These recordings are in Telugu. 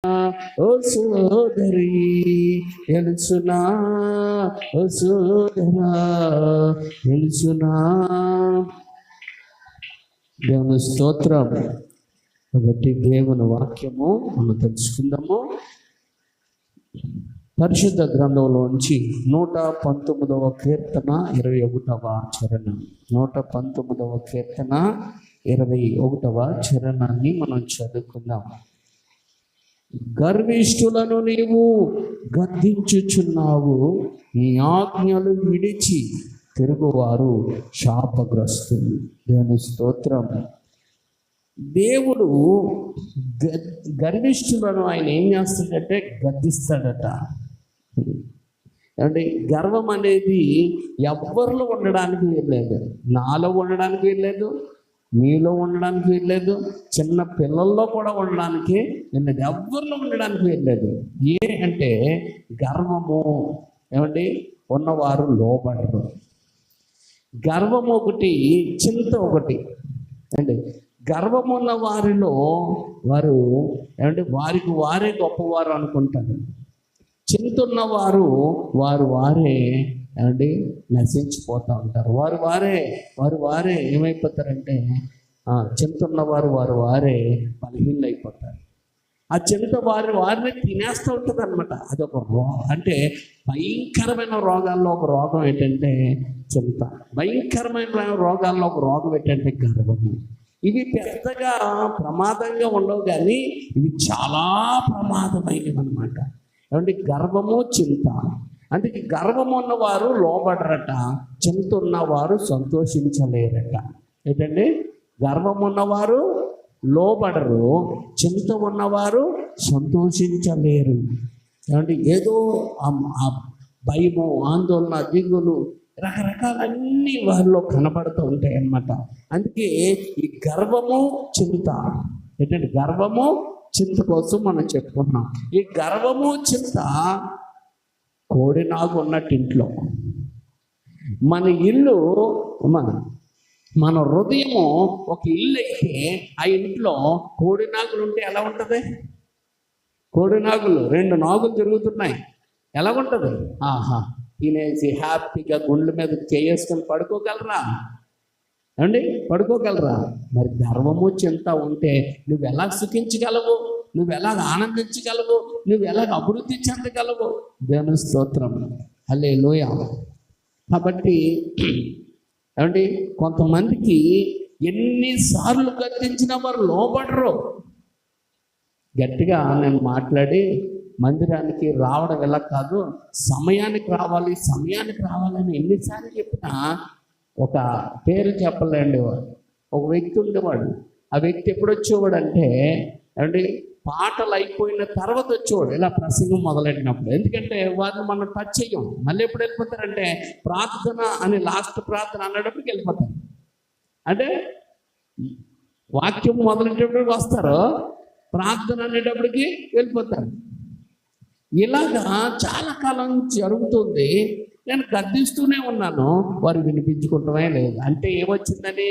ఓ సోదరి తెలుసునా, ఓ సోదరా తెలుసునా. దేవుని స్తోత్రం. కాబట్టి దేవుని వాక్యము మనం తెలుసుకుందాము. పరిశుద్ధ గ్రంథంలోంచి 119వ కీర్తన 21వ చరణం. 119వ కీర్తన 21వ చరణాన్ని మనం చదువుకుందాం. గర్విష్ఠులను నీవు గద్దించుచున్నావు, నీ ఆజ్ఞలు విడిచి తిరుగువారు శాపగ్రస్తులు. దేవుని స్తోత్రం. దేవుడు గర్విష్ఠులను ఆయన ఏం చేస్తాడంటే గద్దిస్తాడట. అంటే గర్వం అనేది ఎవరిలో ఉండడానికి వీల్లేదు. నాలో ఉండడానికి వీల్లేదు, మీలో ఉండడానికి వీల్లేదు, చిన్న పిల్లల్లో కూడా ఉండడానికి వీల్లేదు, ఎవరిలో ఉండడానికి వీల్లేదు. అంటే గర్వము ఏమండి ఉన్నవారు లోబడరు. గర్వం ఒకటి, చింత ఒకటి. అంటే గర్వం ఉన్న వారిలో వారు ఏమంటే వారికి వారే గొప్పవారు అనుకుంటారు. చింత ఉన్నవారు వారే ఏమంటే నశించిపోతూ ఉంటారు. వారు వారే ఏమైపోతారంటే చింత ఉన్నవారు వారే బలహీనలు అయిపోతారు. ఆ చింత వారిని తినేస్తూ ఉంటుంది అనమాట. అదొక అంటే భయంకరమైన రోగాల్లో ఒక రోగం ఏంటంటే చింత. భయంకరమైన రోగాల్లో ఒక రోగం ఏంటంటే గర్వము. ఇవి పెద్దగా ప్రమాదంగా ఉండవు, కానీ ఇవి చాలా ప్రమాదమైనవి అన్నమాట. ఏమంటే గర్వము, చింత. అంటే గర్వం ఉన్నవారు లోబడరట, చింత ఉన్నవారు సంతోషించలేరట. ఏంటండి గర్వం ఉన్నవారు లోబడరు, చింత ఉన్నవారు సంతోషించలేరు. ఏమంటే ఏదో భయము, ఆందోళన, దిగులు, రకరకాలన్నీ వారిలో కనబడుతూ ఉంటాయి అన్నమాట. అందుకే ఈ గర్వము, చింత ఏంటంటే గర్వము, చింత కోసం మనం చెప్పుకున్నాం. ఈ గర్వము, చింత కోడినాగు ఉన్నట్టు ఇంట్లో మన ఇల్లు, మన హృదయము ఒక ఇల్లు అయితే ఆ ఇంట్లో కోడినాగులు ఉంటే ఎలా ఉంటుంది? కోడినాగులు 2 నాగులు తిరుగుతున్నాయి, ఎలా ఉంటుంది? ఆహా తినేసి హ్యాపీగా గుండెల మీద చేసుకొని పడుకోగలరా? ఏమండి పడుకోగలరా? మరి గర్వము, చింత ఉంటే నువ్వు ఎలా సుఖించగలవు? నువ్వు ఎలా ఆనందించగలవు? నువ్వు ఎలా అభివృద్ధి చెందగలవు? దేవుని స్తోత్రం, హల్లెలూయా. కాబట్టి ఏమండి కొంతమందికి ఎన్నిసార్లు గద్దించినా వారు లోబడరు. గట్టిగా నేను మాట్లాడి మందిరానికి రావడం ఎలా కాదు, సమయానికి రావాలని ఎన్నిసార్లు చెప్పినా, ఒక పేరు చెప్పలేండి, ఒక వ్యక్తి ఉండేవాడు. ఆ వ్యక్తి ఎప్పుడు వచ్చేవాడు అంటే ఏమండి పాటలు అయిపోయిన తర్వాత వచ్చేవాడు, ఇలా ప్రసంగం మొదలెట్టినప్పుడు. ఎందుకంటే వారిని మనం టచ్ చెయ్యం. మళ్ళీ ఎప్పుడు వెళ్ళిపోతారంటే ప్రార్థన అని లాస్ట్ ప్రార్థన అన్నప్పటికి వెళ్ళిపోతారు. అంటే వాక్యం మొదలెట్టేటప్పటికి వస్తారు, ప్రార్థన అనేటప్పటికి వెళ్ళిపోతారు. ఇలాగా చాలా కాలం జరుగుతుంది. నేను గద్దిస్తూనే ఉన్నాను, వారు వినిపించుకుంటమే లేదు. అంటే ఏమొచ్చింది?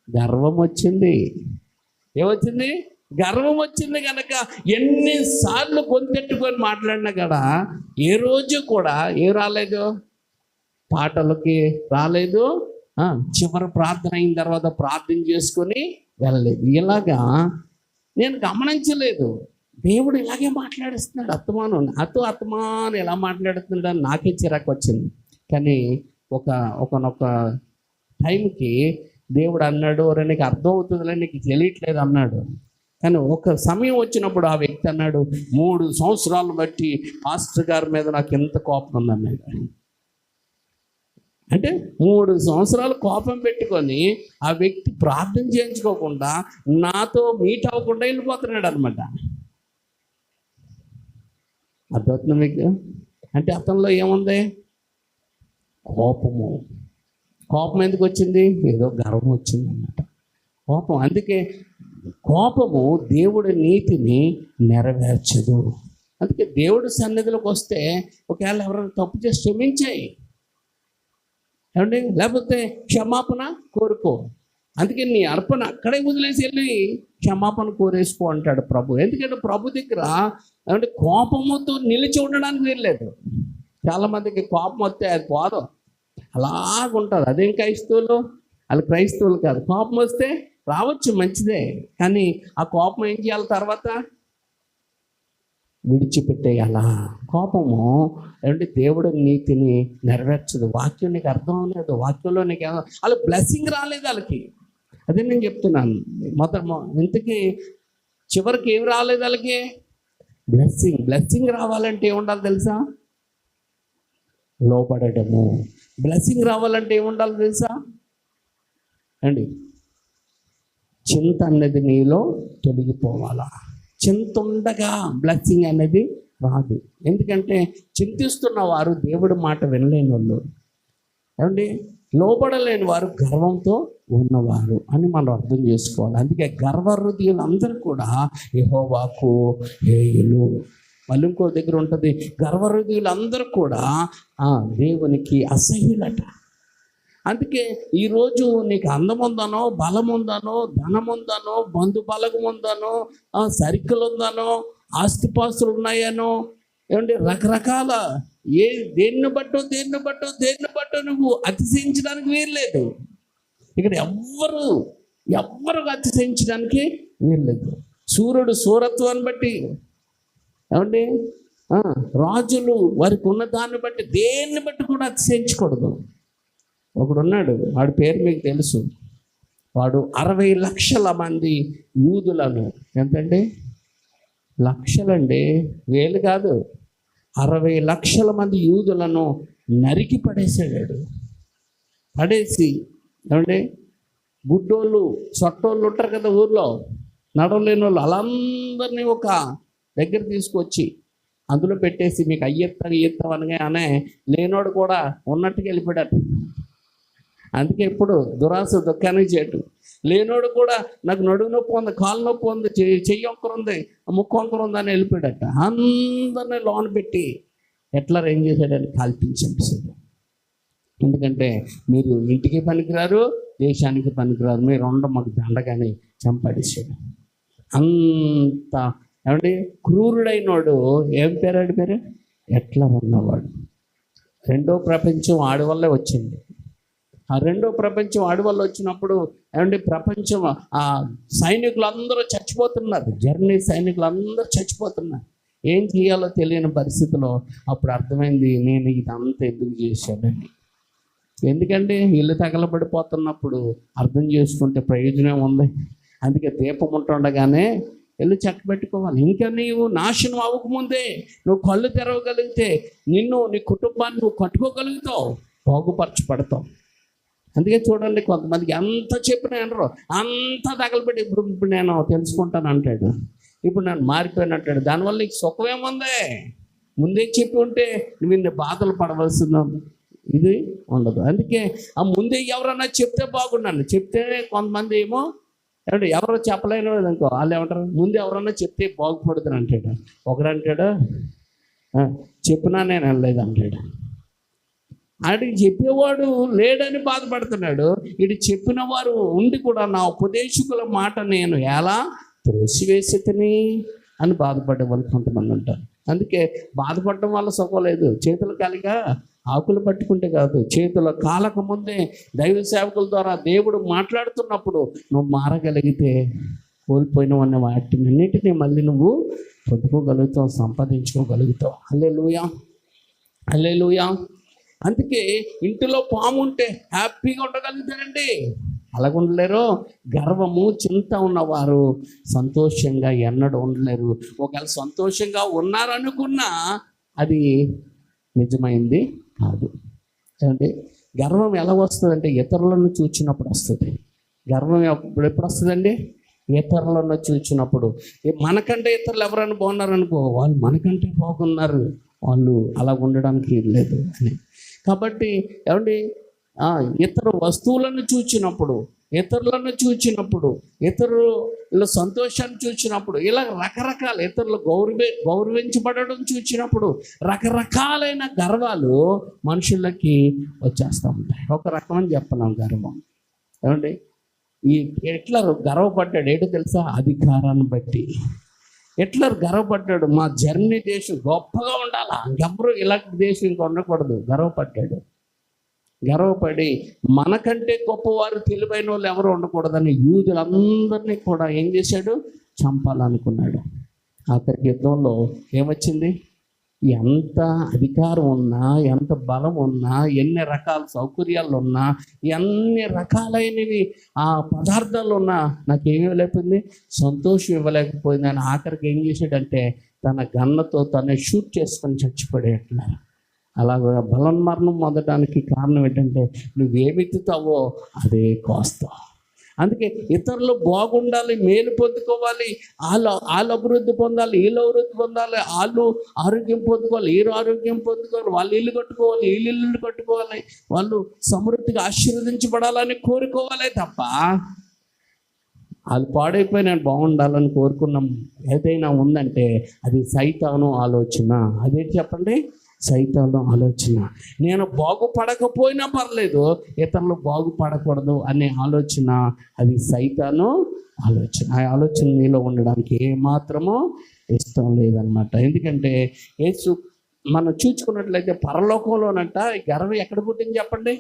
గర్వం వచ్చింది. ఏమొచ్చింది? గర్వం వచ్చింది. కనుక ఎన్నిసార్లు గొంతెట్టుకొని మాట్లాడినా కదా ఏ రోజు కూడా రాలేదు, పాటలకి రాలేదు, చివరి ప్రార్థన అయిన తర్వాత ప్రార్థన చేసుకొని వెళ్ళలేదు. ఇలాగా నేను గమనించలేదు. దేవుడు ఇలాగే మాట్లాడిస్తున్నాడు. అత్తమాను ఎలా మాట్లాడుతున్నాడు అని నాకే చిరాకు వచ్చింది. కానీ ఒకనొక టైంకి దేవుడు అన్నాడు, ఒరే నీకు అర్థం అవుతుందిలే, నీకు తెలియట్లేదు అన్నాడు. కానీ ఒక సమయం వచ్చినప్పుడు ఆ వ్యక్తి అన్నాడు, 3 సంవత్సరాలు బట్టి పాస్టర్ గారి మీద నాకు ఎంత కోపం ఉందన్నాడు. అంటే 3 సంవత్సరాలు కోపం పెట్టుకొని ఆ వ్యక్తి ప్రార్థన చేయించుకోకుండా నాతో మీట్ అవ్వకుండా వెళ్ళిపోతున్నాడు అనమాట. అర్థమవుతుంది మీకు? అంటే అతనిలో ఏముంది? కోపం ఎందుకు వచ్చింది? ఏదో గర్వం వచ్చింది అన్నమాట. కోపం. అందుకే కోపము దేవుడి నీతిని నెరవేర్చదు. అందుకే దేవుడి సన్నిధిలోకి వస్తే ఒకవేళ ఎవరైనా తప్పు చేసి క్షమించాయి, ఏమండి, లేకపోతే క్షమాపణ కోరుకో. అందుకే నీ అర్పణ అక్కడే వదిలేసి వెళ్ళి క్షమాపణ కోరేసుకో అంటాడు ప్రభు. ఎందుకంటే ప్రభు దగ్గర అంటే కోపముతో నిలిచి ఉండడానికి వీల్లేదు. చాలామందికి కోపం వస్తే అది పోదు, అలాగుంటుంది. అదేం క్రైస్తవులు, వాళ్ళు క్రైస్తవులు కాదు. కోపం వస్తే రావచ్చు, మంచిదే, కానీ ఆ కోపం ఏం చేయాలి? తర్వాత విడిచిపెట్టేయాలా. కోపము అంటే దేవుడు నీతిని నెరవేర్చదు. వాక్యం నీకు అర్థం అవ్వలేదు, వాక్యంలో నీకు వాళ్ళ బ్లెస్సింగ్ రాలేదు వాళ్ళకి. అదే నేను చెప్తున్నాను. ఇంతకీ చివరికి ఏం రాలేదు వాళ్ళకి? బ్లెస్సింగ్ రావాలంటే ఏముండాలి తెలుసా? లోపడము. బ్లెస్సింగ్ రావాలంటే ఏముండాలి తెలుసా అండి? చింత అనేది నీలో తొలగిపోవాలా. చింత ఉండగా బ్లెస్సింగ్ అనేది రాదు. ఎందుకంటే చింతిస్తున్న వారు దేవుడి మాట వినలేని వాళ్ళు, ఏమండి, లోబడలేని వారు గర్వంతో ఉన్నవారు అని మనం అర్థం చేసుకోవాలి. అందుకే గర్వహృదయులు అందరూ కూడా యెహోవాకు హేయులు. మళ్ళీ ఇంకో దగ్గర ఉంటుంది, గర్వహృదయులు అందరూ కూడా దేవునికి అసహ్యులట. అందుకే ఈరోజు నీకు అందం ఉందనో, బలం ఉందనో, ధనం ఉందనో, బంధు బలగం ఉందనో, సరుకులు ఉందనో, ఆస్తిపాస్తులు ఉన్నాయనో, ఏమంటే రకరకాల దేన్ని బట్టో నువ్వు అతిశయించడానికి వీల్లేదు. ఇక్కడ ఎవ్వరు అతిశయించడానికి వీల్లేదు. సూర్యుడు సూరత్వాన్ని బట్టి, ఏమండి, రాజులు వారికి ఉన్న దాన్ని బట్టి, దేన్ని బట్టి కూడా అతిశయించకూడదు. ఒకడు ఉన్నాడు, వాడి పేరు మీకు తెలుసు. వాడు 60 లక్షల మంది యూదులను, ఎంతండి? లక్షలండి, వేలు కాదు, 60 లక్షల మంది యూదులను నరికి పడేసాడు. పడేసి, ఏమండి, గుడ్డోళ్ళు సొట్టోళ్ళు ఉంటారు కదా ఊర్లో, నడవలేని వాళ్ళు, వాళ్ళందరినీ ఒక దగ్గర తీసుకొచ్చి అందులో పెట్టేసి మీకు అయ్యెత్తాం అనగానే లేనోడు కూడా ఉన్నట్టుగా వెళ్ళిపోయాడు. అందుకే ఇప్పుడు దురాశ దుఃఖానికి చేయటం. లేనోడు కూడా నాకు నడువు నొప్పి ఉంది, కాలు నొప్పి ఉంది, చెయ్యి ఒక్కరు ఉంది, ముక్కు ఒక్కరు ఉంది అని వెళ్ళిపోయాడట. అందరినీ లోన పెట్టి ఎట్లా ఏం చేశాడని కాల్పించేసాడు. ఎందుకంటే మీరు ఇంటికి పనికిరారు, దేశానికి పనికిరారు, మీరు మాకు దండగానే చంపడేసాడు. అంత ఏమంటే క్రూరుడైనోడు. ఏం పేరాడు పేరు? ఎట్లా ఉన్నవాడు. రెండో ప్రపంచం ఆడవల్లే వచ్చింది. ఆ రెండో ప్రపంచం ఆడవల్ల వచ్చినప్పుడు ఏమంటే ప్రపంచం సైనికులు అందరూ చచ్చిపోతున్నారు. జర్మనీ సైనికులు అందరూ చచ్చిపోతున్నారు. ఏం చేయాలో తెలియని పరిస్థితిలో అప్పుడు అర్థమైంది, నేను ఇదంతా ఎందుకు చేశానని. ఎందుకంటే ఇల్లు తగలబడిపోతున్నప్పుడు అర్థం చేసుకుంటే ప్రయోజనం ఉంది. అందుకే దీపం ఉంటుండగానే ఇల్లు చక్కబెట్టుకోవాలి. ఇంకా నీవు నాశనం అవ్వకముందే నువ్వు కళ్ళు తెరవగలిగితే నిన్ను, నీ కుటుంబాన్ని నువ్వు కట్టుకోగలుగుతావు, బాగుపరచబడతావు. అందుకే చూడండి, కొంతమందికి ఎంత చెప్పినా అనరు, అంతా తగలబెట్టి ఇప్పుడు నేను తెలుసుకుంటాను అంటాడు, ఇప్పుడు నేను మారిపోయాను అంటాడు. దానివల్ల నీకు సుఖమేముంది? ముందే చెప్పి ఉంటే నువ్వు ఇన్ని బాధలు పడవలసిన ఇది ఉండదు. అందుకే ఆ ముందే ఎవరన్నా చెప్తే బాగున్నాను. చెప్తే కొంతమంది ఏమో ఏమంటే ఎవరో చెప్పలేని అనుకో, వాళ్ళు ఏమంటారు, ముందు ఎవరన్నా చెప్తే బాగుపడుతుంది అంటాడు. ఒకడు అంటాడు, చెప్పినా నేను వెళ్ళలేదు అంటాడు. ఆడికి చెప్పేవాడు లేడని బాధపడుతున్నాడు. ఇటు చెప్పిన వారు ఉండి కూడా నా ఉపదేశకుల మాట నేను ఎలా త్రోసివేసితిని అని బాధపడే వాళ్ళు కొంతమంది ఉంటారు. అందుకే బాధపడడం వల్ల సుఖం లేదు. చేతులు కలిగా ఆకులు పట్టుకుంటే కాదు, చేతుల కాలక ముందే దైవ సేవకుల ద్వారా దేవుడు మాట్లాడుతున్నప్పుడు నువ్వు మారగలిగితే కోల్పోయినవన్న వాటినన్నిటినీ మళ్ళీ నువ్వు పొందుకోగలుగుతావు, సంపాదించుకోగలుగుతావు. హల్లెలూయా, హల్లెలూయా. అందుకే ఇంటిలో పాము ఉంటే హ్యాపీగా ఉండగలుగుతారండి, అలాగ ఉండలేరు. గర్వము, చింత ఉన్నవారు సంతోషంగా ఎన్నడూ ఉండలేరు. ఒకవేళ సంతోషంగా ఉన్నారనుకున్నా అది నిజమైంది కాదు. అంటే గర్వం ఎలా వస్తుందంటే ఇతరులను చూచినప్పుడు వస్తుంది. గర్వం ఎప్పుడు వస్తుందండి? ఇతరులను చూచినప్పుడు. మనకంటే ఇతరులు ఎవరైనా బాగున్నారనుకో, వాళ్ళు మనకంటే బాగున్నారు, వాళ్ళు అలా ఉండడానికి లేదు అని. కాబట్టి ఏమండి, ఇతర వస్తువులను చూచినప్పుడు, ఇతరులను చూచినప్పుడు, ఇతరుల సంతోషాన్ని చూచినప్పుడు, ఇలా రకరకాల ఇతరులు గౌరవించబడడం చూచినప్పుడు రకరకాలైన గర్వాలు మనుషులకి వచ్చేస్తూ ఉంటాయి. ఒక రకమని చెప్పలేం గర్వం. ఏమండి, ఈ హిట్లర్ గర్వపడ్డాడు. ఏంటో తెలుసా? అధికారాన్ని బట్టి హిట్లర్ గర్వపడ్డాడు. మా జర్మనీ దేశం గొప్పగా ఉండాలా, ఇంకెవరు ఇలాంటి దేశం ఇంక ఉండకూడదు. గర్వపడి మనకంటే గొప్పవారు తెలివైన వాళ్ళు ఎవరు ఉండకూడదని యూదులందరినీ కూడా ఏం చేశాడు? చంపాలనుకున్నాడు. ఆఖరికి యుద్ధంలో ఏమొచ్చింది? ఎంత అధికారం ఉన్నా, ఎంత బలం ఉన్నా, ఎన్ని రకాల సౌకర్యాలు ఉన్నా, ఎన్ని రకాలైనవి ఆ పదార్థాలు ఉన్నా నాకేమి ఇవ్వలేకపోయింది, సంతోషం ఇవ్వలేకపోయింది అని ఆఖరికి ఏం చేశాడంటే తన గన్నతో తను షూట్ చేసుకొని చచ్చిపోయేట్లా. అలాగా బలన్మరణం పొందడానికి కారణం ఏంటంటే నువ్వేమెత్తుతావో అదే కోస్తావు. అందుకే ఇతరులు బాగుండాలి, మేలు పొందుకోవాలి, వాళ్ళు అభివృద్ధి పొందాలి, వీళ్ళు అభివృద్ధి పొందాలి, వాళ్ళు ఆరోగ్యం పొందుకోవాలి, వీళ్ళు ఆరోగ్యం పొందుకోవాలి, వాళ్ళు ఇల్లు కట్టుకోవాలి, వీళ్ళు ఇల్లు కట్టుకోవాలి, వాళ్ళు సమృద్ధిగా ఆశీర్వదించబడాలని కోరుకోవాలి తప్ప వాళ్ళు పాడైపోయి నేను బాగుండాలని కోరుకున్నాం ఏదైనా ఉందంటే అది సైతాను ఆలోచన. అదేంటి చెప్పండి? సైతాను ఆలోచన. నేను బాగుపడకపోయినా పర్లేదు, ఇతరులు బాగుపడకూడదు అనే ఆలోచన, అది సైతాను ఆలోచన. ఆ ఆలోచన నీలో ఉండడానికి ఏమాత్రమో ఇష్టం లేదనమాట. ఎందుకంటే యేసు మనం చూసుకున్నట్లయితే పరలోకంలోనంట ఈ గర్వం ఎక్కడ పుట్టింది చెప్పండి?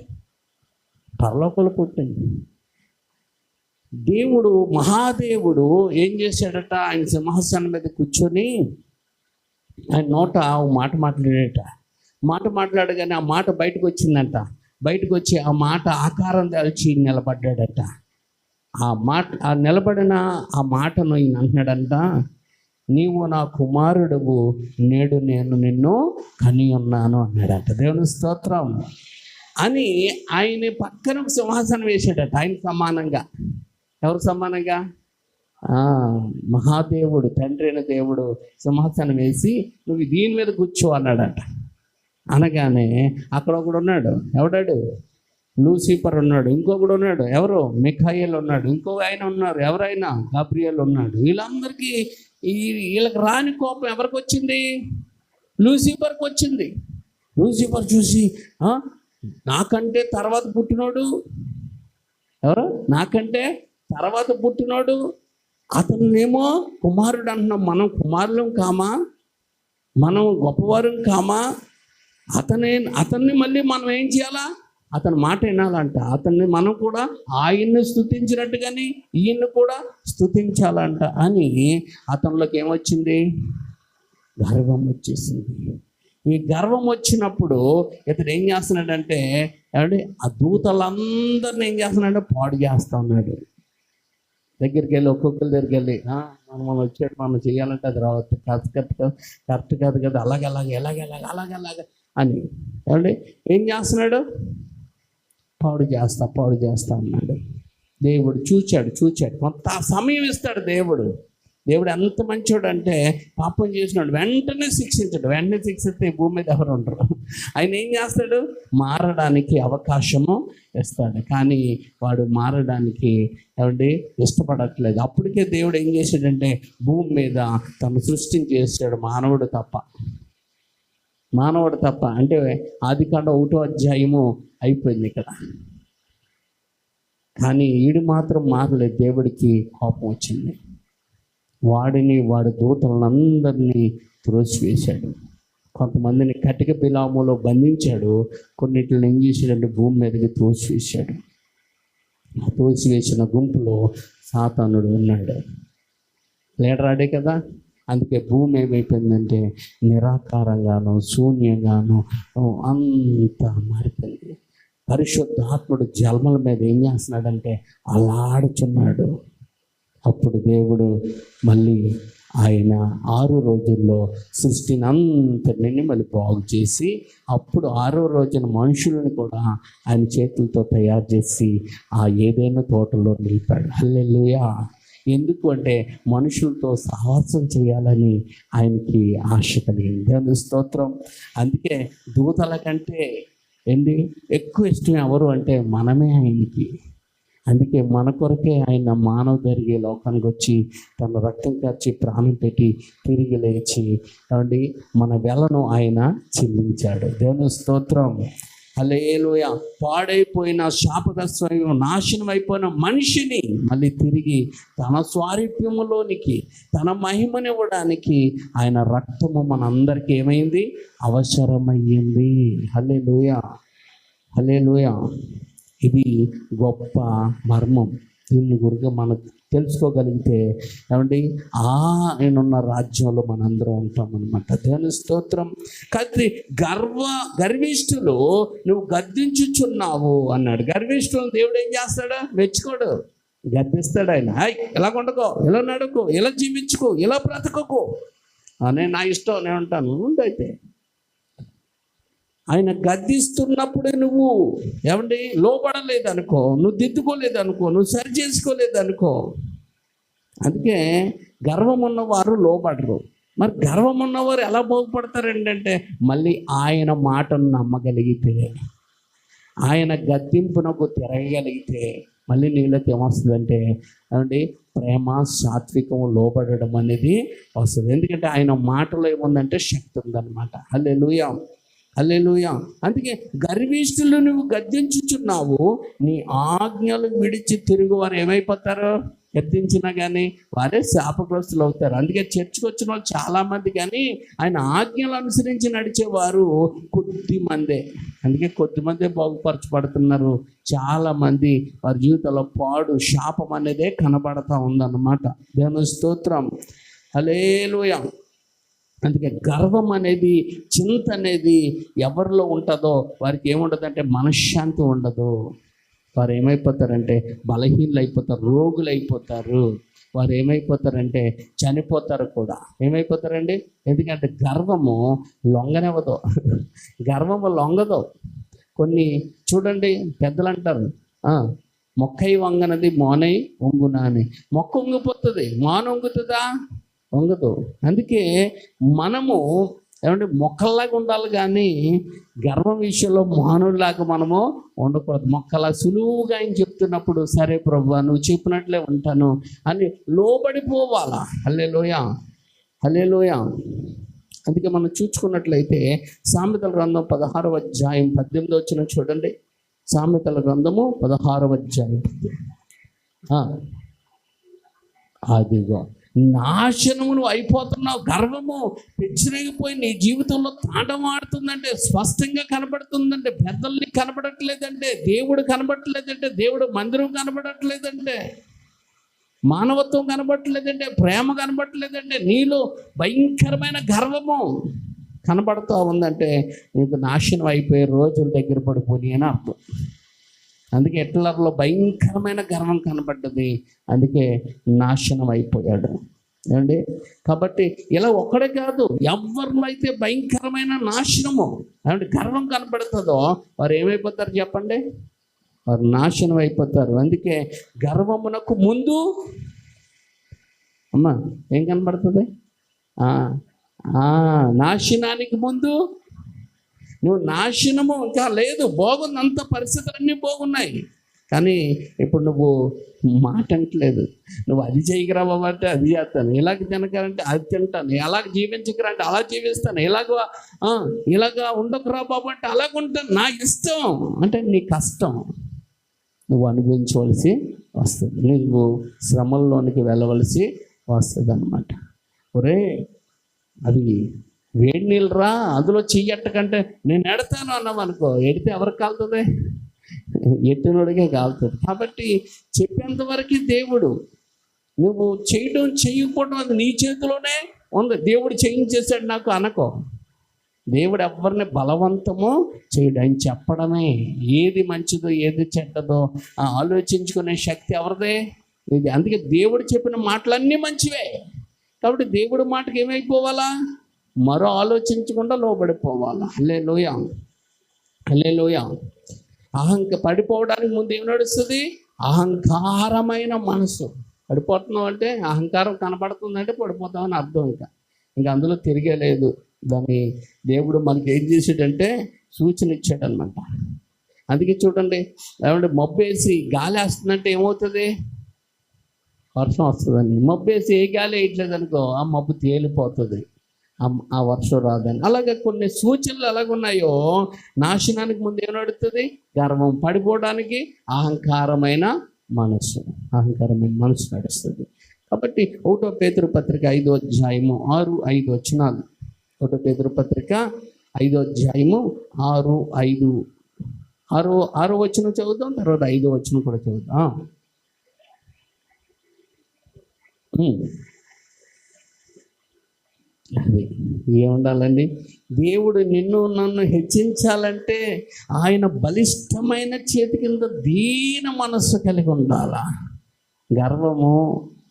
పరలోకంలో పుట్టింది. దేవుడు, మహాదేవుడు ఏం చేశాడట? ఆయన సింహాసనం మీద కూర్చొని ఆయన నోట మాట మాట్లాడగానే ఆ మాట బయటకు వచ్చిందంట. బయటకు వచ్చి ఆ మాట ఆకారం దాల్చి నిలబడ్డాడట. ఆ నిలబడిన ఆ మాటను ఈయన అంటున్నాడంట, నీవు నా కుమారుడువు, నేడు నేను నిన్ను కని ఉన్నాను అన్నాడట. దేవుని స్తోత్రం. అని ఆయన పక్కన సింహాసనం వేసాడట ఆయన సమానంగా. ఎవరు సమానంగా? మహాదేవుడు, తండ్రి అయిన దేవుడు సింహాసనం వేసి నువ్వు దీని మీద కూర్చో అన్నాడట. అనగానే అక్కడ ఒకడు ఉన్నాడు. ఎవడాడు? లూసిఫర్ ఉన్నాడు. ఇంకొకడు ఉన్నాడు. ఎవరు? మిఖాయేల్ ఉన్నాడు. ఇంకొక ఆయన ఉన్నారు. ఎవరైనా? గాబ్రియల్ ఉన్నాడు. వీళ్ళందరికీ వీళ్ళకి రాని కోపం ఎవరికి వచ్చింది? లూసిఫర్కి వచ్చింది. లూసిఫర్ చూసి నాకంటే తర్వాత పుట్టినోడు ఎవరు? నాకంటే తర్వాత పుట్టినోడు అతన్నేమో కుమారుడు అంటున్నాం. మనం కుమారులం కామా? మనం గొప్పవారం కామా? అతన్ని మళ్ళీ మనం ఏం చేయాలా? అతని మాట వినాలంట. అతన్ని మనం కూడా ఆయన్ని స్తుతించినట్టుగాని ఈయన్ని కూడా స్తుతించాలంట అని అతనిలోకి ఏమొచ్చింది? గర్వం వచ్చేసింది. ఈ గర్వం వచ్చినప్పుడు ఇతడు ఏం చేస్తున్నాడంటే ఏమంటే ఆ దూతలందరిని ఏం చేస్తున్నాడంటే పాడు చేస్తా ఉన్నాడు. దగ్గరికి వెళ్ళి ఒక్కొక్కరి దగ్గరికి వెళ్ళి మనం వచ్చాడు, మనం చేయాలంటే అది రావచ్చు, కరెక్ట్ కాదు కదా, అలాగ అని ఏమంటే ఏం చేస్తున్నాడు? పాడు చేస్తా అన్నాడు. దేవుడు చూచాడు. కొంత సమయం ఇస్తాడు దేవుడు. ఎంత మంచోడు అంటే పాపం చేసినాడు వెంటనే శిక్షించాడు. వెంటనే శిక్షిస్తే ఈ భూమి మీద ఎవరు ఉండరు. ఆయన ఏం చేస్తాడు? మారడానికి అవకాశము ఇస్తాడు. కానీ వాడు మారడానికి ఇష్టపడట్లేదు. అప్పటికే దేవుడు ఏం చేశాడంటే భూమి మీద తను సృష్టించేసాడు మానవుడు తప్ప. అంటే ఆదికాండం 1వ అధ్యాయము అయిపోయింది ఇక్కడ. కానీ వీడు మాత్రం మారలేదు. దేవుడికి కోపం వచ్చింది. వాడి దూతలందరినీ త్రోసివేశాడు. కొంతమందిని కటిక బిలాములో బంధించాడు. కొన్నిటిని ఏం చేశాడంటే భూమి మీదకి తోసివేశాడు. తోసివేసిన గుంపులో సాతానుడు ఉన్నాడు. లేడరాడే కదా. అందుకే భూమి ఏమైపోయిందంటే నిరాకారంగాను శూన్యంగాను అంతా మారిపోయింది. పరిశుద్ధాత్ముడు జన్మల మీద ఏం చేస్తున్నాడంటే అలాడుచున్నాడు. అప్పుడు దేవుడు మళ్ళీ ఆయన 6 రోజుల్లో సృష్టిని అంతటిని మళ్ళీ బాగు చేసి అప్పుడు 6వ రోజున మనుషులను కూడా ఆయన చేతులతో తయారు చేసి ఆ ఏదైనా తోటలో నిలిపాడు. హల్లెలూయా. ఎందుకు అంటే మనుషులతో సహవాసం చేయాలని ఆయనకి ఆశ కలిగింది. దేవుని స్తోత్రం. అందుకే దూతల కంటే ఎక్కువ ఇష్టం ఎవరు అంటే మనమే ఆయనకి. అందుకే మన కొరకే ఆయన మానవ ధరిగే లోకానికి వచ్చి తన రక్తం కార్చి ప్రాణం పెట్టి తిరిగి లేచి మన వెలను ఆయన చెల్లించాడు. దేవుని స్తోత్రం. హల్లెలూయా. పాడైపోయిన శాపగ్రస్తమైన నాశనం అయిపోయిన మనిషిని మళ్ళీ తిరిగి తన స్వారూప్యములోనికి తన మహిమనివ్వడానికి ఆయన రక్తము మనందరికీ ఏమైంది? అవసరమయ్యింది. హల్లెలూయా, హల్లెలూయా. ఇది గొప్ప మర్మం. దీన్ని గురించి మనం తెలుసుకోగలిగితే ఏమండి ఆయనున్న రాజ్యంలో మనందరం ఉంటాం అనమాట. దేవుని స్తోత్రం. కానీ గర్విష్ఠులు నువ్వు గద్దించుచున్నావు అన్నాడు. గర్విష్ఠులను దేవుడు ఏం చేస్తాడు? మెచ్చుకోడు, గద్దిస్తాడు. ఆయన ఇలా కొండకో, ఇలా నడుకో, ఇలా జీవించుకో, ఇలా బ్రతకకు అని నా ఇష్టం నేను ఉంటాను ఉండైతే. ఆయన గద్దిస్తున్నప్పుడే నువ్వు ఏమండి లోబడలేదనుకో, నువ్వు దిద్దుకోలేదనుకో, నువ్వు సరి చేసుకోలేదనుకో. అందుకే గర్వం ఉన్నవారు లోబడరు. మరి గర్వం ఉన్నవారు ఎలా బాగుపడతారండి అంటే మళ్ళీ ఆయన మాటను నమ్మగలిగితే, ఆయన గద్దింపునకు తిరగగలిగితే మళ్ళీ నీళ్ళకి ఏమొస్తుందంటే ఏమండి ప్రేమ, సాత్వికం, లోబడడం అనేది వస్తుంది. ఎందుకంటే ఆయన మాటలో ఏముందంటే శక్తి ఉందన్నమాట. హల్లెలూయా, హల్లెలూయా. అందుకే గర్విష్ఠులు నువ్వు గద్దించుచున్నావు, నీ ఆజ్ఞలు విడిచి తిరుగు వారు ఏమైపోతారు? గద్దించినా కానీ వారే శాపగ్రస్తులు అవుతారు. అందుకే చర్చకు వచ్చిన వాళ్ళు చాలామంది, కానీ ఆయన ఆజ్ఞలు అనుసరించి నడిచేవారు కొద్ది మందే. అందుకే కొద్దిమందే బాగుపరచబడుతున్నారు. చాలామంది వారి జీవితంలో పాడు, శాపం అనేదే కనబడతా ఉందన్నమాట. దేవుని స్తోత్రం, హల్లెలూయా. అందుకే గర్వం అనేది, చింత అనేది ఎవరిలో ఉంటుందో వారికి ఏముండదంటే మనశ్శాంతి ఉండదు. వారు ఏమైపోతారంటే బలహీనలు అయిపోతారు, రోగులు అయిపోతారు. వారు ఏమైపోతారంటే చనిపోతారు కూడా. ఏమైపోతారండి? ఎందుకంటే గర్వము లొంగనివ్వదు, గర్వము లొంగదు. కొన్ని చూడండి, పెద్దలు అంటారు మొక్కై వంగనది మోనై వంగునా అని. మొక్క వంగిపోతుంది, మోన వంగుతుందా? వంగదు. అందుకే మనము ఏమంటే మొక్కల్లాగా ఉండాలి, కానీ గర్వం విషయంలో మానవులాగా మనము ఉండకూడదు. మొక్కలా సులువుగా ఆయన చెప్తున్నప్పుడు సరే ప్రభువా నువ్వు చెప్పినట్లే ఉంటాను అని లోబడిపోవాలా. హల్లెలూయా, హల్లెలూయా. అందుకే మనం చూసుకున్నట్లయితే సామెతల గ్రంథం 16వ అధ్యాయం 18 వచ్చిన చూడండి. సామెతల గ్రంథము 16వ అధ్యాయం. అదిగో నాశనము నువ్వు అయిపోతున్నావు. గర్వము పెచ్చిరిగిపోయి నీ జీవితంలో తాండవాడుతుందంటే, స్పష్టంగా కనబడుతుందంటే, పెద్దల్ని కనబడట్లేదంటే, దేవుడు కనబడట్లేదంటే, దేవుడు మందిరం కనబడట్లేదంటే, మానవత్వం కనబడట్లేదంటే, ప్రేమ కనబడట్లేదంటే, నీలో భయంకరమైన గర్వము కనబడుతూ ఉందంటే నీకు నాశనం అయిపోయే రోజులు దగ్గర పడిపోయి అని అర్థం. అందుకే హిట్లర్లో భయంకరమైన గర్వం కనబడ్డది. అందుకే నాశనం అయిపోయాడు. ఏమండి? కాబట్టి ఇలా ఒక్కడే కాదు, ఎవరిలో అయితే భయంకరమైన నాశనము ఏమంటే గర్వం కనబడుతుందో వారు ఏమైపోతారు చెప్పండి? వారు నాశనం అయిపోతారు. అందుకే గర్వమునకు ముందు అమ్మా ఏం కనబడుతుంది? నాశనానికి ముందు నువ్వు నాశనము ఇంకా లేదు, బాగుంది, అంత పరిస్థితులన్నీ బాగున్నాయి, కానీ ఇప్పుడు నువ్వు మాట అంటలేదు. నువ్వు అది చేయగరావు అంటే అది చేస్తాను, ఇలాగ తినకాలంటే అది తింటాను, ఎలాగ జీవించకరా అంటే అలా జీవిస్తాను, ఇలాగా ఉండకురా బాబు అంటే అలాగ ఉంటాను, నా ఇష్టం అంటే నీ కష్టం నువ్వు అనుభవించవలసి వస్తుంది, నువ్వు శ్రమల్లోనికి వెళ్ళవలసి వస్తుంది అన్నమాట. ఒరే అది వేడి నీళ్ళు రా, అందులో చెయ్యట్టకంటే నేను ఎడతాను అన్నావు అనుకో, ఎడితే ఎవరికి కాలుతుంది? ఎట్టినోడికే కాలుతుంది. కాబట్టి చెప్పేంతవరకు దేవుడు, నువ్వు చేయడం చేయకపోవడం అది నీ చేతిలోనే ఉంది. దేవుడు చేయించేసాడు నాకు అనకో. దేవుడు ఎవరిని బలవంతమో చేయడు, ఆయన చెప్పడమే. ఏది మంచిదో ఏది చెడ్డదో ఆలోచించుకునే శక్తి ఎవరిదే? ఇది. అందుకే దేవుడు చెప్పిన మాటలన్నీ మంచివే. కాబట్టి దేవుడి మాటకి ఏమైపోవాలా? మరో ఆలోచించకుండా లోబడిపోవాలి. హల్లెలూయా, హల్లెలూయా. పడిపోవడానికి ముందు ఏం నడుస్తుంది? అహంకారమైన మనసు. పడిపోతున్నావు అంటే అహంకారం కనపడుతుందంటే పడిపోతామని అర్థం. ఇంకా అందులో తిరిగేలేదు. దాన్ని దేవుడు మనకి ఏం చేసాడంటే సూచన ఇచ్చాడనమాట. అందుకే చూడండి, ఏమంటే మబ్బేసి గాలి వేస్తుందంటే ఏమవుతుంది? వర్షం వస్తుందని. మబ్బేసి ఏ గాలి వేయట్లేదు అనుకో, ఆ మబ్బు తేలిపోతుంది. ఆ వర్షం రాదని. అలాగే కొన్ని సూచనలు ఎలాగున్నాయో, నాశనానికి ముందు ఏం నడుస్తుంది? గర్వం. పడిపోవడానికి అహంకారమైన మనసు నడుస్తుంది. కాబట్టి 1 పేతురు పత్రిక 5వ అధ్యాయము 6-5 వచనాలు. 1 పేతురు పత్రిక 5వ అధ్యాయము 6 వచనం చదువుతాం, తర్వాత 5వ వచనం కూడా చదువుతాం. అది ఏముండాలండి? దేవుడు నిన్ను నన్ను హెచ్చించాలంటే ఆయన బలిష్టమైన చేతి కింద దీన మనస్సు కలిగి ఉండాలా. గర్వము,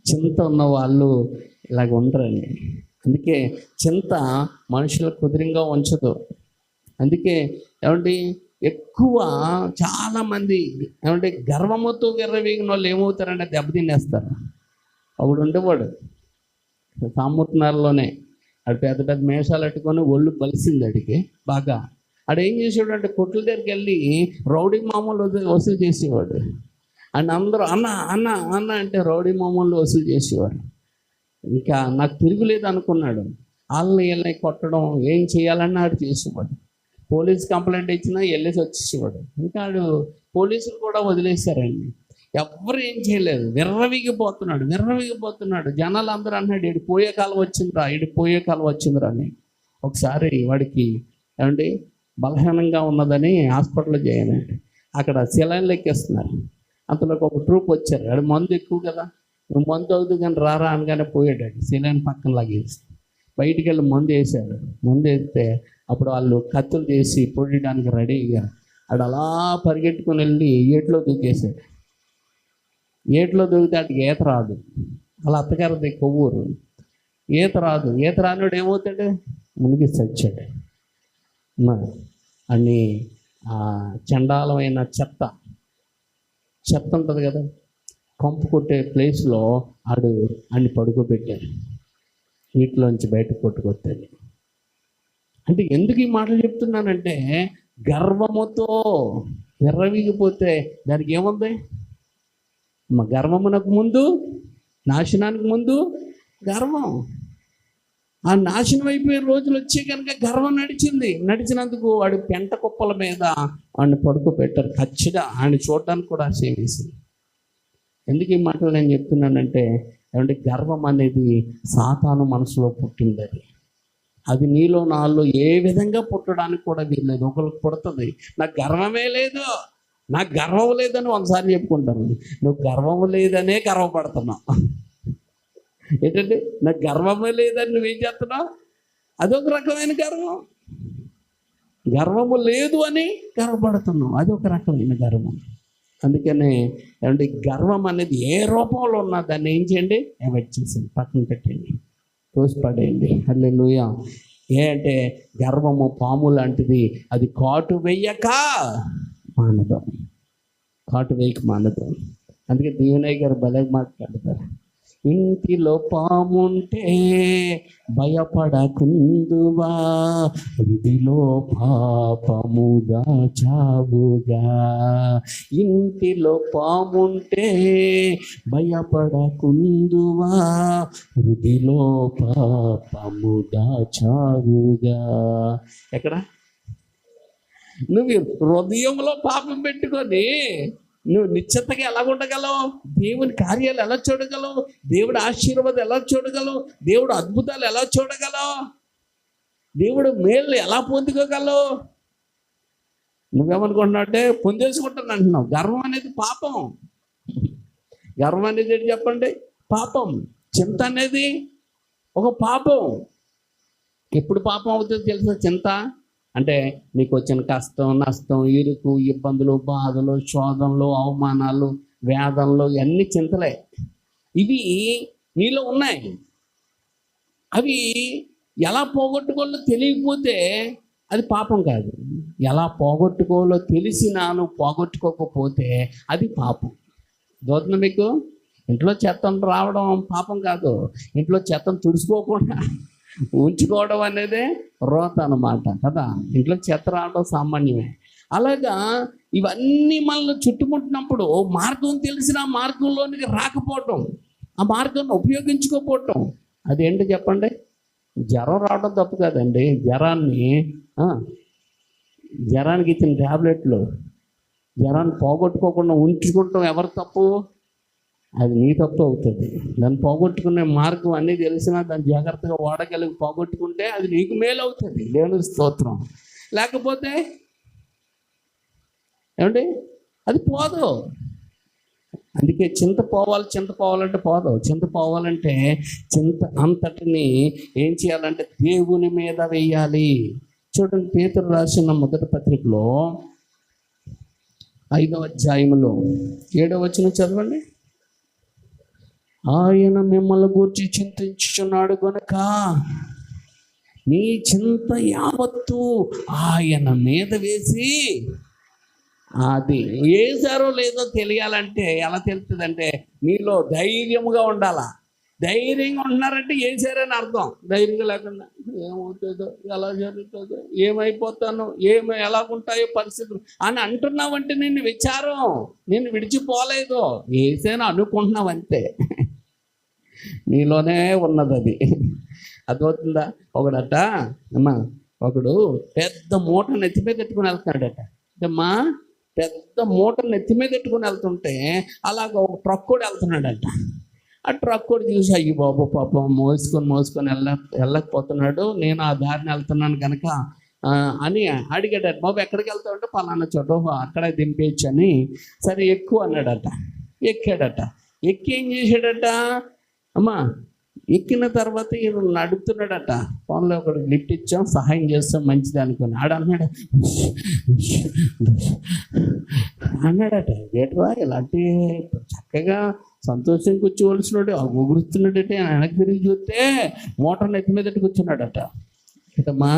చింత ఉన్న వాళ్ళు ఇలాగ ఉండరండి. అందుకే చింత మనుషుల కుదిరంగా ఉంచదు. అందుకే ఏమంటే ఎక్కువ చాలామంది ఏమంటే గర్వముతో విర్రవీగిన వాళ్ళు ఏమవుతారంటే దెబ్బతినేస్తారు. అప్పుడు ఉండేవాడు సామూర్తినారులోనే ఆడు పెద్ద పెద్ద మేషాలు అట్టుకొని ఒళ్ళు బలిసింది అడిగి బాగా. ఆడు ఏం చేసేవాడు అంటే కొట్ల దగ్గరికి వెళ్ళి రౌడీ మామూలు వసూలు చేసేవాడు. అండ్ అందరూ అన్న అన్న అన్న అంటే రౌడీ మామూలు వసూలు చేసేవాడు. ఇంకా నాకు తిరుగులేదు అనుకున్నాడు. వీళ్ళని కొట్టడం ఏం చేయాలన్నా ఆడు చేసేవాడు. పోలీస్ కంప్లైంట్ ఇచ్చినా వెళ్ళేసి వచ్చేసేవాడు. ఇంకా ఆడు పోలీసులు కూడా వదిలేశారండి. ఎవ్వరు ఏం చేయలేదు. విర్రవిగిపోతున్నాడు. జనాలు అందరూ అన్నాడు ఈడు పోయే కాలం వచ్చిందిరా అని. ఒకసారి వాడికి ఏమండి బలహీనంగా ఉన్నదని హాస్పిటల్లో చేయనండి. అక్కడ సెలైన్లు ఎక్కేస్తున్నారు. అంతలోకి ఒక ట్రూప్ వచ్చారు. ఆడు మందు ఎక్కువ కదా, నువ్వు మందు అవుతుంది కానీ రారా అనగానే పోయాడు. సెలైన్ పక్కన లాగేసి బయటికి వెళ్ళి మందు వేసాడు. మందు వేస్తే అప్పుడు వాళ్ళు కత్తులు చేసి పొడియడానికి రెడీ అయ్యారు. ఆడు అలా పరిగెట్టుకుని వెళ్ళి ఏట్లో దూకేశాడు. ఏట్లో దూకితే అటుకి ఈత రాదు. అలా అత్తగారిది కొవ్వూరు. ఈత రానుడు ఏమవుతాడు? మునిగి చచ్చాడు. అన్ని చండాలమైన చెత్త ఉంటుంది కదా, కంపు కొట్టే ప్లేస్లో అన్ని పడుకోబెట్టారు. వీటిలోంచి బయటకు కొట్టుకొస్తాడు. అంటే ఎందుకు ఈ మాటలు చెప్తున్నానంటే, గర్వముతో విర్రవీగిపోతే దానికి ఏముంది? గర్వమునకు ముందు, నాశనానికి ముందు గర్వం. ఆ నాశనం అయిపోయే రోజులు వచ్చే కనుక గర్వం నడిచినందుకు వాడు పెంట కుప్పల మీద వాడిని పడుకోబెట్టారు. ఖచ్చితంగా ఆయన చూడడానికి కూడా ఆశేసింది. ఎందుకు ఈ మాటలు నేను చెప్తున్నానంటే, ఏమంటే గర్వం అనేది సాతాను మనసులో పుట్టింది. అది నీలో నాలో ఏ విధంగా పుట్టడానికి కూడా వీల్లేదు. ఒకరికి పుడుతుంది, నాకు గర్వమే లేదు, నాకు గర్వం లేదని ఒకసారి చెప్పుకుంటారు. నువ్వు గర్వం లేదనే గర్వపడుతున్నావు. ఏంటంటే నాకు గర్వమే లేదని నువ్వేం చేస్తున్నావు? అదొక రకమైన గర్వము లేదు అని గర్వపడుతున్నావు. అదొక రకమైన గర్వం. అందుకనే ఏమంటే గర్వం అనేది ఏ రూపంలో ఉన్నా దాన్ని ఏం చేయండి? అవాయిడ్ చేసేయండి, పక్కన పెట్టండి, తోసిపడేయండి. హల్లెలూయా. అంటే గర్వము పాము లాంటిది. అది కాటు వేయక మానదు. అందుకే దీవెనయ్య గారు భలే మాట్లాడతారు. ఇంటిలో పాముంటే భయపడకుందువా, ఇంటిలో పాపము దాచావుగా. ఇంటిలో పాముంటే భయపడకుందువా, హృదిలో పాపము దాచావుగా. ఎక్కడ? నువ్వు హృదయంలో పాపం పెట్టుకొని నువ్వు నిశ్చితగా ఎలా ఉండగలవు? దేవుని కార్యాలు ఎలా చూడగలవు? దేవుడు ఆశీర్వాదం ఎలా చూడగలవు? దేవుడు అద్భుతాలు ఎలా చూడగలవు? దేవుడు మేలు ఎలా పొందుకోగలవు? నువ్వేమనుకుంటున్నావు అంటే పొందేసుకుంటాను అంటున్నావు. గర్వం అనేది పాపం. గర్వం అనేది ఏంటి చెప్పండి? పాపం. చింత అనేది ఒక పాపం. ఎప్పుడు పాపం అవుతుందో తెలుసా? చింత అంటే నీకు వచ్చిన కష్టం, నష్టం, ఇరుకు, ఇబ్బందులు, బాధలు, శోధనలు, అవమానాలు, వేదనలు ఇవన్నీ చింతలే. ఇవి నీలో ఉన్నాయి. అవి ఎలా పోగొట్టుకోవాలో తెలియకపోతే అది పాపం కాదు. ఎలా పోగొట్టుకోవాలో తెలిసినా నువ్వు పోగొట్టుకోకపోతే అది పాపం. దోతున్నా మీకు? ఇంట్లో చెత్తను రావడం పాపం కాదు. ఇంట్లో చెత్తను తుడుచుకోకుండా ఉంచుకోవడం అనేదే రోత అన్నమాట కదా. ఇంట్లో చెత్త రావడం సామాన్యమే. అలాగా ఇవన్నీ మనల్ని చుట్టుముట్టినప్పుడు మార్గం తెలిసిన మార్గంలోనికి రాకపోవటం, ఆ మార్గాన్ని ఉపయోగించుకోకపోవటం, అదేంటో చెప్పండి? జ్వరం రావడం తప్పు కాదండి. జ్వరానికి ఇచ్చిన ట్యాబ్లెట్లు జ్వరాన్ని పోగొట్టుకోకుండా ఉంచుకుంటాం ఎవరు తప్పు? అది నీ తప్పు అవుతుంది. దాన్ని పోగొట్టుకునే మార్గం అన్నీ తెలిసినా దాన్ని జాగ్రత్తగా వాడగలిగి పోగొట్టుకుంటే అది నీకు మేలు అవుతుంది. దేవుని స్తోత్రం. లేకపోతే ఏమండి అది పోదు. అందుకే చింత పోవాలంటే పోదు. చింత పోవాలంటే చింత అంతటిని ఏం చేయాలంటే దేవుని మీద వేయాలి. చూడండి, పేతురు రాసిన మొదటి పత్రికలో 5వ అధ్యాయంలో 7వ వచనం చదవండి. ఆయన మిమ్మల్ని గూర్చి చింతించుచున్నాడు గనుక మీ చింత యావత్తు ఆయన మీద వేసి, అది వేసారో లేదో తెలియాలంటే ఎలా తెలుస్తుందంటే మీలో ధైర్యముగా ఉండాలా. ధైర్యంగా ఉంటున్నారంటే వేసారని అర్థం. ధైర్యంగా లేకుండా ఏమవుతుందో, ఎలా జరుగుతుందో, ఏమైపోతానో, ఎలాగుంటాయో పరిస్థితులు అని అంటున్నావంటే నిన్ను విచారం, నిన్ను విడిచిపోలేదు. వేసాను అనుకుంటున్నావు అంతే. నీలోనే ఉన్నది అది. అర్థమవుతుందా? ఒకడు పెద్ద మూట నెత్తి మీద పెట్టుకుని వెళ్తున్నాడట. అమ్మా పెద్ద మూటను నెత్తి మీద పెట్టుకుని వెళ్తుంటే అలాగ ఒక ట్రక్ కూడా వెళ్తున్నాడట. ఆ ట్రక్ కూడా చూసి అయ్యి బాబు పాపం మోసుకొని వెళ్ళకపోతున్నాడు, నేను ఆ దారిని వెళ్తున్నాను కనుక అని అడిగాడట. బాబు ఎక్కడికి వెళ్తావంటే పలానా చోట, అక్కడే దింపేయచ్చు అని. సరే ఎక్కువ అన్నాడట. ఎక్కాడట. ఎక్కి ఏం చేశాడట, అమ్మా ఎక్కిన తర్వాత ఈయన నడుపుతున్నాడట. ఫోన్లో ఒకటి లిఫ్ట్ ఇచ్చాం, సహాయం చేస్తాం మంచిది అనుకుని అన్నాడట. ఏట్రా ఇలాంటి చక్కగా సంతోషం కూర్చోవలసినాడు గుగురుస్తున్నాడట. వెనక్కి తిరిగి చూస్తే మోటార్ నెత్తి మీద కూర్చున్నాడట. ఏటమ్మా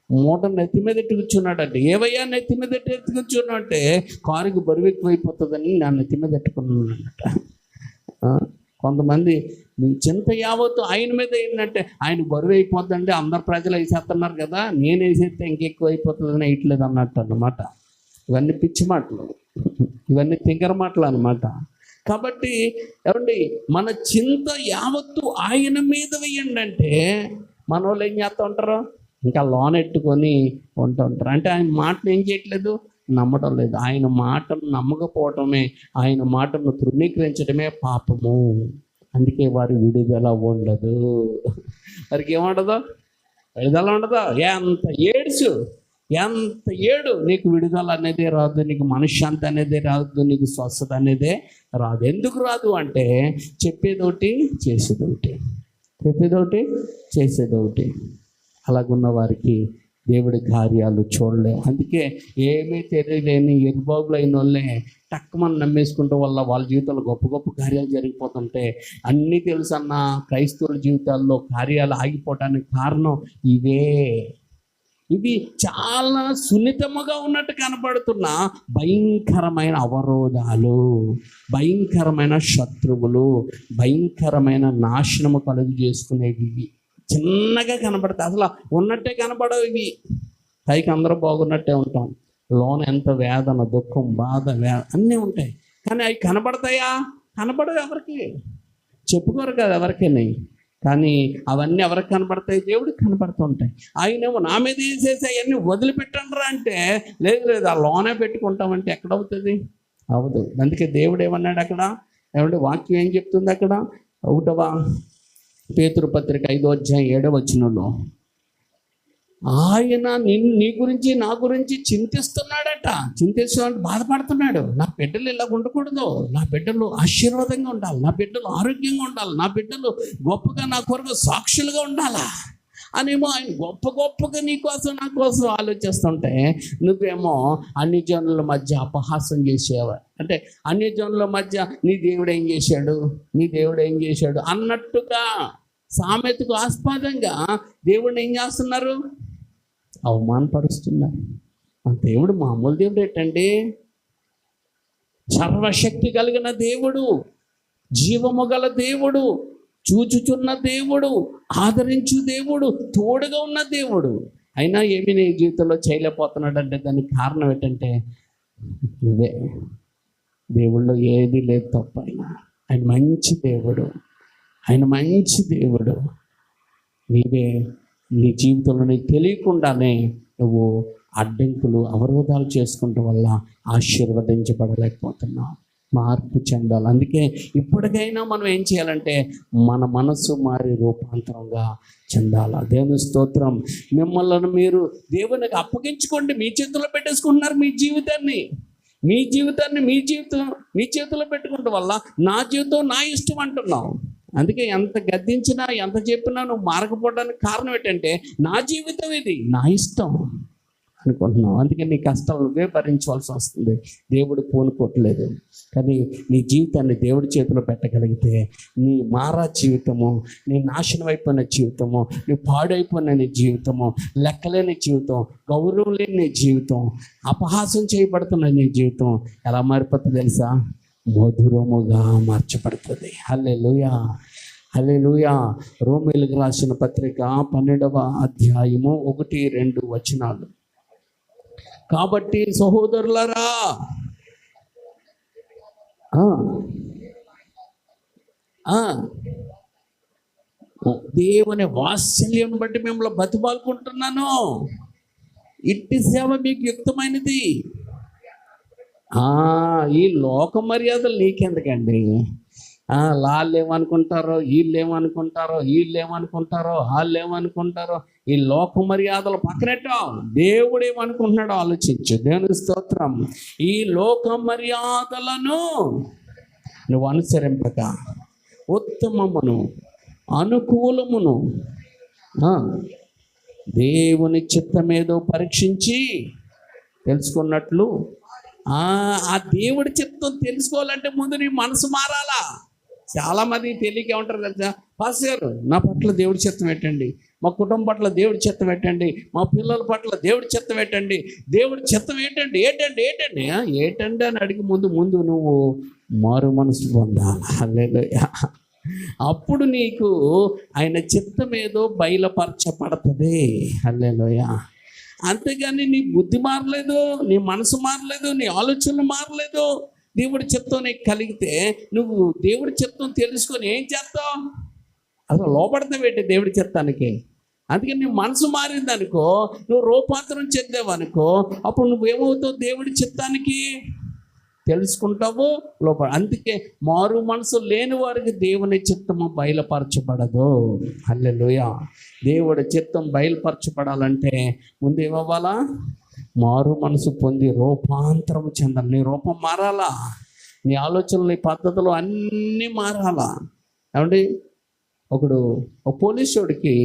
మోటార్ నెత్తి మీద కూర్చున్నాడట. ఏవయ్యా నెత్తి మీద కూర్చున్నా అంటే కారుకి బరువు ఎక్కువైపోతుందని నా నెత్తి మీద పెట్టుకున్నాడట. కొంతమంది చింత యావత్తు ఆయన మీద ఏంటంటే ఆయన బరువు అయిపోతుందంటే అందరు ప్రజలు వేసేస్తున్నారు కదా, నేను వేసేస్తే ఇంకెక్కువ అయిపోతుందని వేయట్లేదు అన్నట్టు అన్నమాట. ఇవన్నీ పిచ్చి మాటలు, ఇవన్నీ తింగర మాటలు అన్నమాట. కాబట్టి ఏమండి మన చింత యావత్తు ఆయన మీద వేయండి అంటే మన వాళ్ళు ఏం చేస్తూ ఉంటారు, ఇంకా లోన్ ఎట్టుకొని ఉంటూ ఉంటారు. అంటే ఆయన మాటను ఏం చేయట్లేదు, నమ్మటం లేదు. ఆయన మాటను నమ్మకపోవటమే, ఆయన మాటను తృణీకరించడమే పాపము. అందుకే వారి విడుదల ఉండదు. వారికి ఏముండదు, విడుదల ఉండదు. ఎంత ఏడు నీకు విడుదల అనేది రాదు, నీకు మనశ్శాంతి అనేది రాదు, నీకు స్వస్థత అనేదే రాదు. ఎందుకు రాదు అంటే చెప్పేదోటి చేసేదోటి. అలాగున్న వారికి దేవుడి కార్యాలు చూడలేము. అందుకే ఏమీ తెలియలేని ఎరుబాబులు అయిన వాళ్ళే టక్కుమని నమ్మేసుకుంటూ వాళ్ళ జీవితంలో గొప్ప గొప్ప కార్యాలు జరిగిపోతుంటే అన్నీ తెలుసన్న క్రైస్తవుల జీవితాల్లో కార్యాలు ఆగిపోవటానికి కారణం ఇవి చాలా సున్నితముగా ఉన్నట్టు కనపడుతున్న భయంకరమైన అవరోధాలు, భయంకరమైన శత్రువులు, భయంకరమైన నాశనము కలుగు చేసుకునేవి. చిన్నగా కనపడతాయి, అసలు ఉన్నట్టే కనపడవు ఇవి. పైకి అందరూ బాగున్నట్టే ఉంటాం, లోన ఎంత వేదన, దుఃఖం, బాధ, అన్నీ ఉంటాయి. కానీ అవి కనపడతాయా? కనపడవు. ఎవరికి చెప్పుకోరు కదా ఎవరికైనా. కానీ అవన్నీ ఎవరికి కనపడతాయి? దేవుడికి కనపడుతుంటాయి. ఆయనేమో నా మీద వేసేసి అవన్నీ వదిలిపెట్టండిరా అంటే లేదు ఆ లోనే పెట్టుకుంటామంటే ఎక్కడవుతుంది? అవదు. అందుకే దేవుడు ఏమన్నాడు అక్కడ, ఏమంటే వాక్యం ఏం చెప్తుంది అక్కడ? 1వ పేతురు పత్రిక 5వ అధ్యాయం 7వ వచనంలో ఆయన నీ గురించి నా గురించి చింతిస్తున్నాడట. బాధపడుతున్నాడు. నా బిడ్డలు ఇలా ఉండకూడదు, నా బిడ్డలు ఆశీర్వాదంగా ఉండాలి, నా బిడ్డలు ఆరోగ్యంగా ఉండాలి, నా బిడ్డలు గొప్పగా నా కొరకు సాక్షులుగా ఉండాలా అనేమో ఆయన గొప్పగా నీ కోసం నా కోసం ఆలోచిస్తుంటే నువ్వేమో అన్ని జనుల మధ్య అపహాసం చేసేవా. అంటే అన్ని జనుల మధ్య నీ దేవుడు ఏం చేశాడు అన్నట్టుగా సామెతకు ఆస్పదంగా దేవుడిని ఏం చేస్తున్నారు? అవమానపరుస్తున్నారు. మన దేవుడు మామూలు దేవుడు ఏంటండి? సర్వశక్తి కలిగిన దేవుడు, జీవము గల దేవుడు, చూచుచున్న దేవుడు, ఆదరించు దేవుడు, తోడుగా ఉన్న దేవుడు. అయినా ఏమి నీ జీవితంలో చేయలేకపోతున్నాడు అంటే దానికి కారణం ఏంటంటే నువ్వే. దేవుళ్ళు ఏది లేదు తప్ప. ఆయన మంచి దేవుడు. నీవే నీ జీవితంలో నీకు తెలియకుండానే నువ్వు అడ్డంకులు అవరోధాలు చేసుకుంటం వల్ల ఆశీర్వదించబడలేకపోతున్నావు. మార్పు చెందాలి. అందుకే ఇప్పటికైనా మనం ఏం చేయాలంటే మన మనస్సు మారి రూపాంతరంగా చెందాలి. దేవుని స్తోత్రం. మిమ్మల్ని మీరు దేవునికి అప్పగించుకోండి. మీ చేతుల్లో పెట్టేసుకుంటున్నారు మీ జీవితం మీ చేతుల్లో పెట్టుకుంటం వల్ల నా జీవితం నా ఇష్టం అంటున్నావు. అందుకే ఎంత గద్దించినా ఎంత చెప్పినా నువ్వు మారకపోవడానికి కారణం ఏంటంటే నా జీవితం ఇది నా ఇష్టం అనుకుంటున్నావు. అందుకే నీ కష్టాలు నువ్వే భరించవలసి వస్తుంది. దేవుడు పూనుకోవట్లేదు. కానీ నీ జీవితాన్ని దేవుడి చేతిలో పెట్టగలిగితే నీ మారా జీవితము, నీ నాశనం అయిపోయిన జీవితము, నీ పాడైపోయిన నీ జీవితము, లెక్కలేని జీవితం, గౌరవం లేని నీ జీవితం, అపహాసం చేయబడుతున్న నీ జీవితం ఎలా మారిపోతుంది తెలుసా? మధురముగా మార్చబడుతుంది. హల్లెలూయా, హల్లెలూయా. రోమీయులకు రాసిన పత్రిక 12వ అధ్యాయము 1-2 వచనాలు. కాబట్టి సహోదరులారా, దేవుని వాత్సల్యం బట్టి మిమ్మల్ని బతిమాలుకుంటున్నాను. ఇట్టి సేవ మీకు యుక్తమైనది. ఈ లోక మర్యాదలు నీకెందుకండి? వాళ్ళు ఏమనుకుంటారో, వీళ్ళు ఏమనుకుంటారో వాళ్ళు ఏమనుకుంటారో, ఈ లోక మర్యాదలు పక్కనెట్టో దేవుడు ఏమనుకుంటున్నాడో ఆలోచించు. దేవుని స్తోత్రం. ఈ లోక మర్యాదలను నువ్వు అనుసరింపక ఉత్తమమును అనుకూలమును దేవుని చిత్తమేదో పరీక్షించి తెలుసుకున్నట్లు, ఆ దేవుడి చిత్తం తెలుసుకోవాలంటే ముందు నీ మనసు మారాలా. చాలామంది తెలియక ఉంటారు తెలుసా, పాస్టర్ నా పట్ల దేవుడి చిత్తం పెట్టండి, మా కుటుంబం పట్ల దేవుడి చిత్తం పెట్టండి, మా పిల్లల పట్ల దేవుడి చిత్తం పెట్టండి, దేవుడి చిత్తం ఏంటండి ఏటండి అని అడిగి ముందు నువ్వు మారు మనసు పొందాలి. హల్లెలూయా. అప్పుడు నీకు ఆయన చిత్తం ఏదో బయలుపరచబడుతుంది. హల్లెలూయా. అంతేగాని నీ బుద్ధి మారలేదు, నీ మనసు మారలేదు, నీ ఆలోచనలు మారలేదు. దేవుడి చిత్తం నీకు కలిగితే నువ్వు దేవుడి చిత్తం తెలుసుకొని ఏం చేస్తావు? అసలు లోపడతావేంటి దేవుడి చిత్తానికి? అందుకని నీ మనసు మారిందనుకో, నువ్వు రూపాంతరం చెందావనుకో, అప్పుడు నువ్వేమవుతావు? దేవుడి చిత్తానికి తెలుసుకుంటావు లోపల. అందుకే మారు మనసు లేని వారికి దేవుని చిత్తము బయలుపరచబడదు. హల్లెలూయా. దేవుడి చిత్తం బయలుపరచబడాలంటే ముందు ఏమవ్వాలా? మారు మనసు పొంది రూపాంతరం చెందాలి. నీ రూపం మారాలా, నీ ఆలోచనలు, నీ పద్ధతులు అన్నీ మారాలా. ఏమండి, ఒక పోలీసుడికి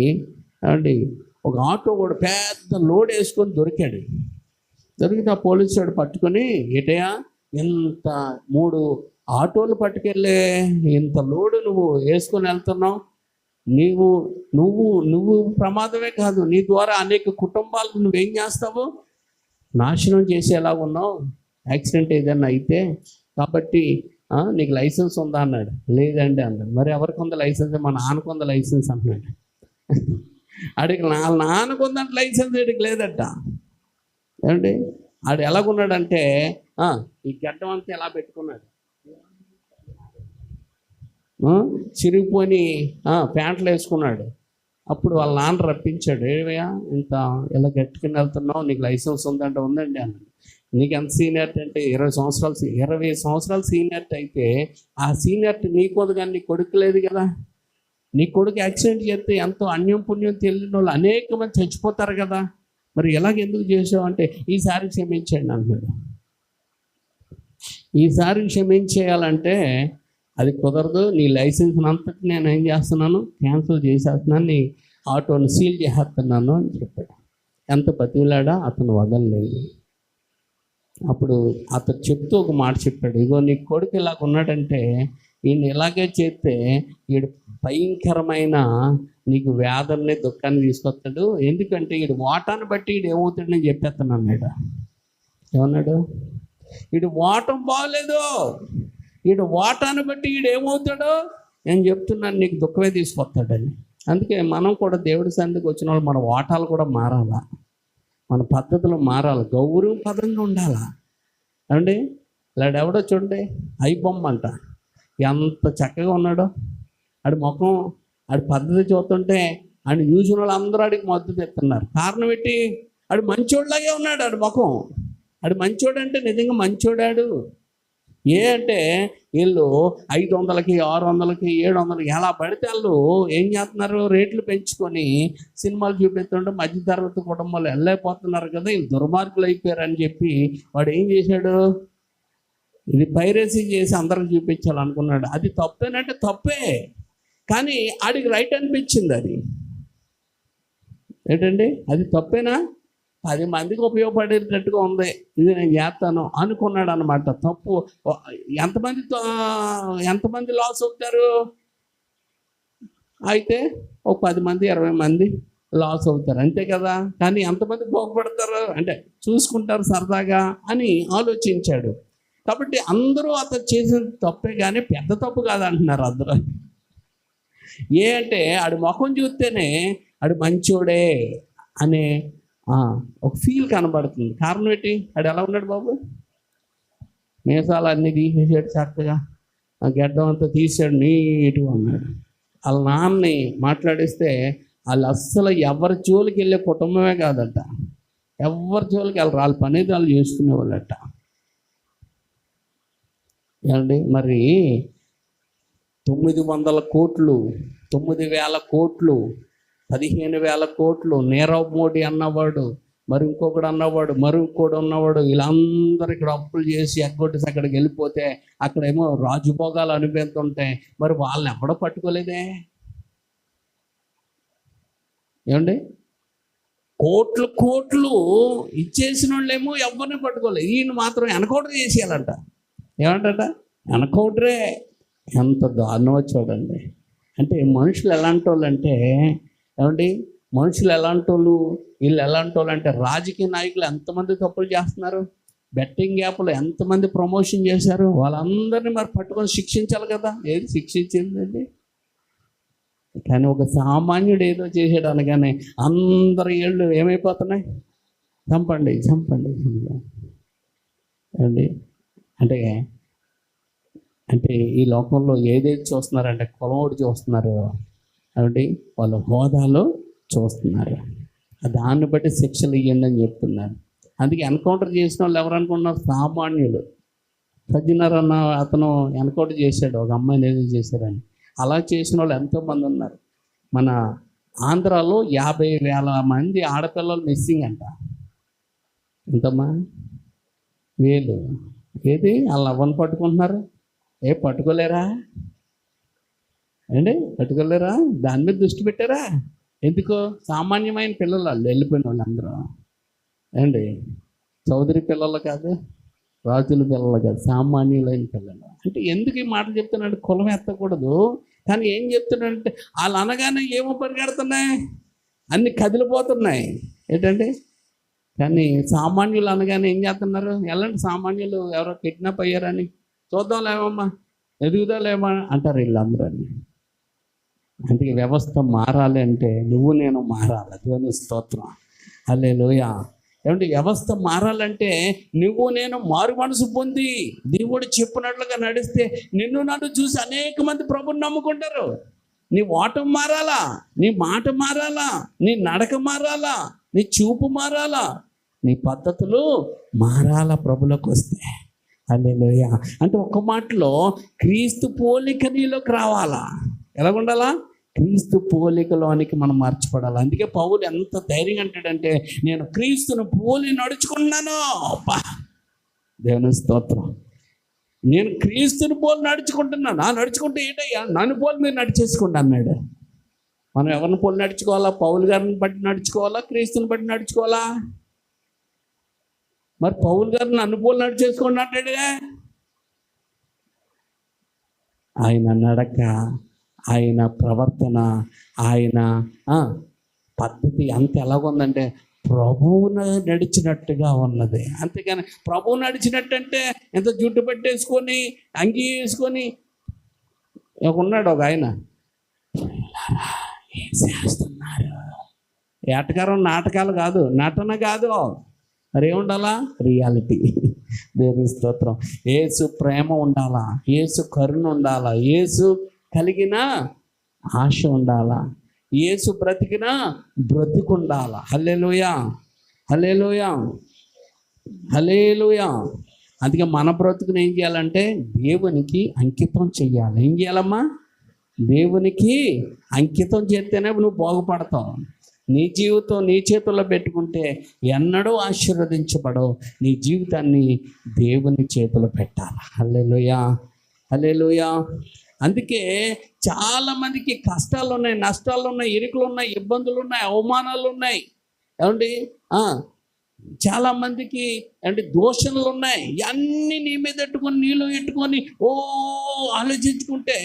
ఏమండి ఒక ఆటో కూడా పెద్ద లోడ్ వేసుకొని దొరికితే ఆ పోలీసుడు పట్టుకొని, ఏటయా ఇంత 3 ఆటోలు పట్టుకెళ్ళే ఇంత లోడు నువ్వు వేసుకొని వెళ్తున్నావు, నువ్వు ప్రమాదమే కాదు, నీ ద్వారా అనేక కుటుంబాలకు నువ్వేం చేస్తావు? నాశనం చేసేలా ఉన్నావు. యాక్సిడెంట్ ఏదైనా అయితే కాబట్టి నీకు లైసెన్స్ ఉందా అన్నాడు. లేదండి అన్నాడు. మరి ఎవరికి ఉందా లైసెన్స్? మా నాన్నకు ఉందా లైసెన్స్ అన్నాడు. అడిగి నాన్నకు ఉందంటే లైసెన్స్ అడిగి లేదట. ఏమండి, ఆడు ఎలాగున్నాడంటే ఈ గడ్డం అంతా ఎలా పెట్టుకున్నాడు, చిరిగిపోయి ప్యాంట్లు వేసుకున్నాడు. అప్పుడు వాళ్ళ నాన్న రప్పించాడు. ఏవయ్యా ఇంత ఇలా గట్టుకుని వెళ్తున్నావు, నీకు లైసెన్స్ ఉందంటే ఉందండి అన్నాడు. నీకు ఎంత సీనియర్టీ అంటే 20 సంవత్సరాలు సీనియర్టీ అయితే ఆ సీనియర్టీ నీకోదు, కానీ నీ కొడుకు లేదు కదా. నీ కొడుకు యాక్సిడెంట్ చేస్తే ఎంతో అన్యం పుణ్యం తెలియని వాళ్ళు అనేక మంది చచ్చిపోతారు కదా. మరి ఎలాగెందుకు చేసావు అంటే ఈసారి క్షమించండి అన్నాడు. ఈసారి క్షమించేయాలంటే అది కుదరదు, నీ లైసెన్స్ అంతటి నేను ఏం చేస్తున్నాను, క్యాన్సిల్ చేసేస్తున్నాను, నీ ఆటోని సీల్ చేసేస్తున్నాను అని చెప్పాడు. ఎంత బతిలాడా అతను వదలలేదు. అప్పుడు అతను చెప్తూ ఒక మాట చెప్పాడు, ఇగో నీ కొడుకు ఇలాగ ఉన్నాడంటే ఈయన ఇలాగే చేస్తే వీడు భయంకరమైన నీకు వేదనని దుఃఖాన్ని తీసుకొస్తాడు. ఎందుకంటే వీడు వాటాన్ని బట్టి వీడు ఏమవుతాడని చెప్పేస్తాను అన్నాడు. ఏమన్నాడు? వీడు వాటం బాగలేదు, వీడు వాటాన్ని బట్టి వీడు ఏమవుతాడో నేను చెప్తున్నాను, నీకు దుఃఖమే తీసుకొస్తాడని. అందుకే మనం కూడా దేవుడి సన్నిధికి వచ్చిన వాళ్ళు మన వాటాలు కూడా మారాలా, మన పద్ధతులు మారాలి, గౌరవపదంగా ఉండాలా. ఏమండి, ఇలాడెవడో చూడండి, ఐబొమ్మ అంట, ఎంత చక్కగా ఉన్నాడో, ఆడి ముఖం ఆడి పద్ధతి చూస్తుంటే అని చూసిన వాళ్ళు అందరూ ఆడికి మద్దతు ఇస్తున్నారు. కారణం ఏంటి? ఆడు మంచోడిలాగే ఉన్నాడు. ఆడు ముఖం, ఆడు మంచోడు అంటే నిజంగా మంచోడాడు. అంటే వీళ్ళు 500కి 600కి 700కి ఎలా పడితే వాళ్ళు ఏం చేస్తున్నారు, రేట్లు పెంచుకొని సినిమాలు చూపిస్తుంటే మధ్యతరగతి కుటుంబాలు వెళ్ళైపోతున్నారు కదా, వీళ్ళు దుర్మార్గులు అయిపోయారు అని చెప్పి వాడు ఏం చేశాడు, ఇది పైరసీ చేసి అందరికి చూపించాలనుకున్నాడు. అది తప్పేనంటే తప్పే, కానీ ఆడికి రైట్ అనిపించింది. అది ఏంటండి, అది తప్పేనా? 10 మందికి ఉపయోగపడేటట్టుగా ఉంది, ఇది నేను చేస్తాను అనుకున్నాడు అనమాట. తప్పు. ఎంతమంది లాస్ అవుతారు? అయితే ఒక 10 మంది 20 మంది లాస్ అవుతారు, అంతే కదా. కానీ ఎంతమంది బాగుపడతారు అంటే చూసుకుంటారు సరదాగా అని ఆలోచించాడు. కాబట్టి అందరూ అతను చేసిన తప్పే, కానీ పెద్ద తప్పు కాదంటున్నారు అందరూ. అంటే ఆడి ముఖం చూస్తేనే ఆడు మంచోడే అనే ఒక ఫీల్ కనబడుతుంది. కారణం ఏంటి? ఆడు ఎలా ఉన్నాడు బాబు? మీసాలు అన్నీ తీసేసాడు, చక్కగా గడ్డం అంతా తీసాడు, నీట్గా ఉన్నాడు. వాళ్ళ నాన్నని మాట్లాడిస్తే వాళ్ళు అస్సలు ఎవరి జోలికి వెళ్ళే కుటుంబమే కాదట, ఎవరి జోలికి వెళ్ళరు, వాళ్ళ పని వాళ్ళు చేసుకునేవాళ్ళట. ఏమండి, మరి 900 కోట్లు, 9,000 కోట్లు, 15,000 కోట్లు, నీరవ్ మోడీ అన్నవాడు, మరి ఇంకొకడు అన్నవాడు, మరి ఇంకోటి ఉన్నవాడు, వీళ్ళందరూ ఇక్కడ అప్పులు చేసి ఎగ్గొట్టేసి అక్కడికి వెళ్ళిపోతే అక్కడేమో రాజుభోగాలు అనిపిస్తుంటాయి. మరి వాళ్ళని ఎవడో పట్టుకోలేదే. ఏమండి, కోట్లు కోట్లు ఇచ్చేసిన వాళ్ళేమో ఎవరిని పట్టుకోలేదు, ఈయన మాత్రం ఎన్కౌంటర్ చేసేయాలంట. ఏమంటట? ఎన్కౌంటరే. ఎంత దారుణమో చూడండి. అంటే మనుషులు ఎలాంటి వాళ్ళు అంటే, ఏమండి, మనుషులు ఎలాంటి వాళ్ళు, వీళ్ళు ఎలాంటి వాళ్ళు అంటే, రాజకీయ నాయకులు ఎంతమంది తప్పులు చేస్తున్నారు, బెట్టింగ్ యాప్లు ఎంతమంది ప్రమోషన్ చేశారు, వాళ్ళందరినీ మరి పట్టుకొని శిక్షించాలి కదా. ఏది శిక్షించిందండి? కానీ ఒక సామాన్యుడు ఏదో చేసాడు అనగానే అందరి ఏళ్ళు ఏమైపోతున్నాయి, చంపండి చంపండి అండి. అంటే అంటే ఈ లోకంలో ఏదైతే చూస్తున్నారంటే కులం ఒకటి చూస్తున్నారు కాబట్టి వాళ్ళ హోదాలో చూస్తున్నారు, దాన్ని బట్టి శిక్షలు ఇవ్వండి అని చెప్తున్నారు. అందుకే ఎన్కౌంటర్ చేసిన వాళ్ళు ఎవరు అనుకుంటున్నారు? సామాన్యులు. సజ్జనర్ అన్న అతను ఎన్కౌంటర్ చేశాడు, ఒక అమ్మాయిని ఏదో చేశారని. అలా చేసిన వాళ్ళు ఎంతోమంది ఉన్నారు. మన ఆంధ్రాలో 50,000 మంది ఆడపిల్లలు మిస్సింగ్ అంట. ఎంతమ్మా? 1000. ఏది వాళ్ళ అవ్వని పట్టుకుంటున్నారు? పట్టుకోలేరా అండి? పట్టుకోలేరా? దాని మీద దృష్టి పెట్టారా? ఎందుకో సామాన్యమైన పిల్లలు వాళ్ళు, వెళ్ళిపోయిన వాళ్ళు అందరూ అండి. చౌదరి పిల్లలు కాదు, రాజుల పిల్లలు కాదు, సామాన్యులైన పిల్లలు. అంటే ఎందుకు ఈ మాటలు చెప్తున్నాడు? కులం ఎత్తకూడదు, కానీ ఏం చెప్తున్నాడంటే వాళ్ళు అనగానే ఏమో పరిగెడుతున్నాయి, అన్ని కదిలిపోతున్నాయి. ఏంటండి, కానీ సామాన్యులు అనగానే ఏం చేస్తున్నారు? ఎలాంటి సామాన్యులు ఎవరో కిడ్నాప్ అయ్యారని చూద్దాంలేమమ్మా, ఎదుగుదాలేమా అంటారు వీళ్ళందరూ. అందుకే వ్యవస్థ మారాలి అంటే నువ్వు నేను మారాలి. దేవుని స్తోత్రం, హల్లెలూయా. ఏమంటే వ్యవస్థ మారాలంటే నువ్వు నేను మారు మనసు పొంది దేవుడు చెప్పినట్లుగా నడిస్తే నిన్ను నన్ను చూసి అనేక మంది ప్రభుని నమ్ముకుంటారు. నీ ఓటం మారాలా, నీ మాట మారాలా, నీ నడక మారాలా, నీ చూపు మారాలా, నీ పద్ధతులు మారాలా ప్రభులోకి వస్తే. హల్లెలూయా. అంటే ఒక్క మాటలో క్రీస్తు పోలిక నీలోకి రావాలా. ఎలా ఉండాలా? క్రీస్తు పోలికలోనికి మనం మార్చిపడాలి. అందుకే పౌలు ఎంత ధైర్యంగా అంటాడంటే, నేను క్రీస్తును పోలి నడుచుకున్నాను. దేవుని స్తోత్రం. నేను క్రీస్తుని పోలి నడుచుకుంటున్నాను. నడుచుకుంటే ఏంటయ్యా, నన్ను పోలి మీరు నడిచేసుకోండి అన్నాడు. మనం ఎవరిని పోలి నడుచుకోవాలా? పౌలు గారిని బట్టి నడుచుకోవాలా, క్రీస్తుని బట్టి నడుచుకోవాలా? మరి పౌలు గారిని నన్ను పోలి నడిచేసుకోండి అంటాడే. ఆయన నడక, ఆయన ప్రవర్తన, ఆయన పద్ధతి అంత ఎలాగుందంటే ప్రభువును నడిచినట్టుగా ఉన్నది. అంతేగాని ప్రభువు నడిచినట్టు అంటే ఎంత జుట్టు పెట్టేసుకొని అంగీ వేసుకొని ఉన్నాడు ఒక ఆయన, ఏం చేస్తున్నారు? ఏటకారం నాటకాలు కాదు, నటన కాదు, మరేముండాలా? రియాలిటీ. దేవుని స్తోత్రం. యేసు ప్రేమ ఉండాలా, యేసు కరుణ ఉండాలా, యేసు కలిగిన ఆశ ఉండాలా, యేసు బ్రతికినా బ్రతికుండాల. హల్లెలూయా, హల్లెలూయా, హల్లెలూయా. అందుకే మన బ్రతుకుని ఏం చేయాలంటే దేవునికి అంకితం చేయాలి. ఏం చేయాలమ్మా? దేవునికి అంకితం చేస్తేనే నువ్వు బాగుపడతావు. నీ జీవితం నీ చేతుల్లో పెట్టుకుంటే ఎన్నడూ ఆశీర్వదించబడవు. నీ జీవితాన్ని దేవుని చేతిలో పెట్టాలి. హల్లెలూయా, హల్లెలూయా. అందుకే చాలామందికి కష్టాలు ఉన్నాయి, నష్టాలు ఉన్నాయి, ఇరుకులు ఉన్నాయి, ఇబ్బందులు ఉన్నాయి, అవమానాలు ఉన్నాయి. ఏమండి చాలామందికి అంటే దోషణలు ఉన్నాయి. అన్నీ నీ మీద పెట్టుకొని నీళ్ళు పెట్టుకొని ఆలోచించుకుంటే